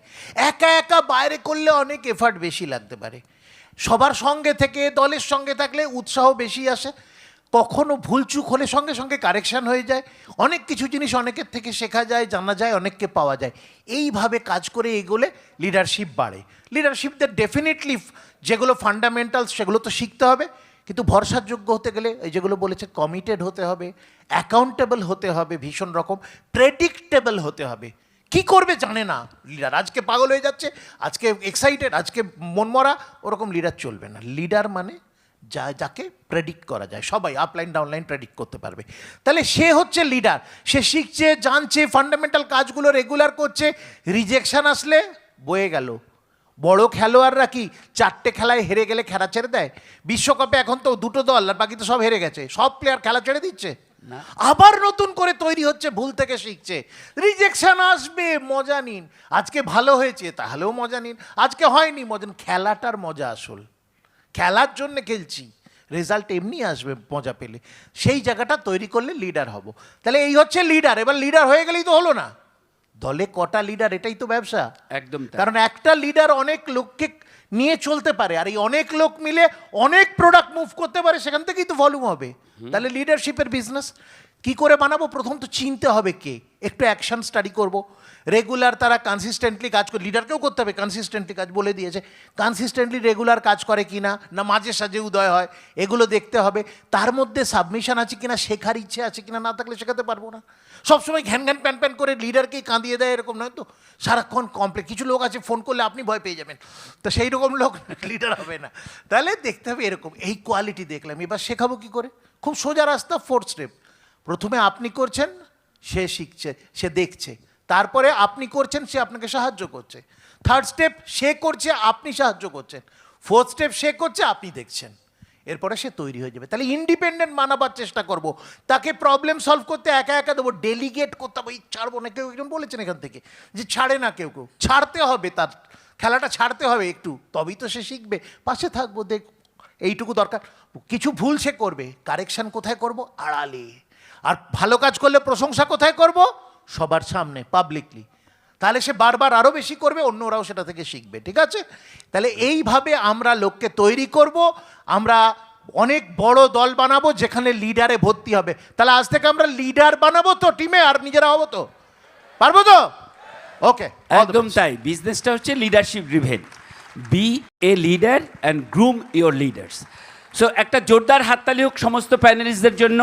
Speaker 15: একা একা বাইরে করলে অনেক এফার্ট বেশি লাগতে পারে। সবার সঙ্গে থেকে, দলের সঙ্গে থাকলে উৎসাহ বেশি আসে, কখনো ভুলচুক হলে সঙ্গে সঙ্গে কারেকশান হয়ে যায়, অনেক কিছু জিনিস অনেকের থেকে শেখা যায়, জানা যায়, অনেককে পাওয়া যায়। এইভাবে কাজ করে এগোলে লিডারশিপ বাড়ে। লিডারশিপদের ডেফিনেটলি যেগুলো ফান্ডামেন্টালস সেগুলো তো শিখতে হবে, কিন্তু ভরসাযোগ্য হতে গেলে এই যেগুলো বলেছে, কমিটেড হতে হবে, অ্যাকাউন্টেবল হতে হবে, ভীষণ রকম প্রেডিক্টেবল হতে হবে। কি করবে জানে না লিডার, আজকে পাগল হয়ে যাচ্ছে, আজকে এক্সাইটেড, আজকে মনমরা, ওরকম লিডার চলবে না। লিডার মানে যাকে প্রেডিক্ট করা যায়, সবাই আপলাইন ডাউনলাইন প্রেডিক্ট করতে পারবে, তাহলে সে হচ্ছে লিডার। সে শিখছে, জানছে, ফান্ডামেন্টাল কাজগুলো রেগুলার করছে। রিজেকশন আসলে বয়ে গেল। বড় খেলোয়াড়রা কি 4টে খেলায় হেরে গেলে খেলা ছেড়ে দেয়? বিশ্বকাপে এখন তো 2টো দল, আর বাকি তো সব হেরে গেছে, সব প্লেয়ার খেলা ছেড়ে দিচ্ছে, আবার নতুন করে তৈরি হচ্ছে, ভুল থেকে শিখছে। রিজেকশন আসবে, মজা নিন। আজকে ভালো হয়েছে তাহলেও মজা নিন, আজকে হয়নি মজা নিন। খেলাটার মজা আসল, খেলার জন্য খেলছি, রেজাল্ট এমনি আসবে মজা পেলে। সেই জায়গাটা তৈরি করলে লিডার হব। তাহলে এই হচ্ছে লিডার। এবার লিডার হয়ে গেলেই তো হলো না, দলে কটা লিডার, এটাই তো ব্যবসা।
Speaker 2: একদম,
Speaker 15: কারণ একটা লিডার অনেক লোককে নিয়ে চলতে পারে, আর এই অনেক লোক মিলে অনেক প্রোডাক্ট মুভ করতে পারে, সেখান থেকেই তো ভলিউম হবে। তাহলে লিডারশিপের বিজনেস কি করে বানাবো? প্রথম তো চিনতে হবে কে, একটু অ্যাকশন স্টাডি করব। রেগুলার তারা কনসিস্টেন্টলি কাজ করে, লিডারকেও করতে হবে কনসিস্টেন্টলি কাজ, বলে দিয়েছে। কনসিস্টেন্টলি রেগুলার কাজ করে কি না, না মাঝে সাঝে উদয় হয়, এগুলো দেখতে হবে। তার মধ্যে সাবমিশন আছে কিনা, শেখার ইচ্ছে আছে কিনা, না থাকলে শেখাতে পারবো না। সবসময় ঘ্যান ঘ্যান প্যান প্যান করে লিডারকেই কাঁদিয়ে দেয়, এরকম নয় তো। সারাক্ষণ কমপ্লেক্স, কিছু লোক আছে ফোন করলে আপনি ভয় পেয়ে যাবেন, তো সেই রকম লোক লিডার হবে না। তাহলে দেখতে হবে এরকম, এই কোয়ালিটি দেখলাম, এবার শেখাবো কি করে? খুব সোজা রাস্তা, 4 স্টেপ। প্রথমে আপনি করছেন, সে শিখছে, সে দেখছে। তারপরে আপনি করছেন, সে আপনাকে সাহায্য করছে। 3rd স্টেপ, সে করছে, আপনি সাহায্য করছেন। 4th স্টেপ, সে করছে, আপনি দেখছেন। এরপরে সে তৈরি হয়ে যাবে। তাহলে ইন্ডিপেন্ডেন্ট বানাবার চেষ্টা করব, তাকে প্রবলেম সলভ করতে একা একা দেবো, ডেলিগেট করতে হবে। ছাড়বো না, কেউ একজন বলেছেন এখান থেকে যে ছাড়ে না, কেউ কেউ ছাড়তে হবে, তার খেলাটা ছাড়তে হবে একটু, তবেই তো সে শিখবে। পাশে থাকবো, দেখ এইটুকু দরকার। কিছু ভুল সে করবে, কারেকশন কোথায় করব? আড়ালে। আর ভালো কাজ করলে প্রশংসা কোথায় করব? সবার সামনে, পাবলিকলি। তাহলে সে বারবার আরও বেশি করবে, অন্যরাও সেটা থেকে শিখবে। ঠিক আছে? তাহলে এইভাবে আমরা লোককে তৈরি করব, আমরা অনেক বড় দল বানাবো যেখানে লিডারে ভর্তি হবে। তাহলে আজ থেকে আমরা লিডার বানাবো তো টিমে, আর নিজেরা হবো তো, পারবো তো? ওকে,
Speaker 2: একদম তাই। বিজনেসটা হচ্ছে leadership driven. Be a leader and groom your leaders. So একটা জোরদার হাততালি হোক সমস্ত প্যানেলিস্টদের জন্য।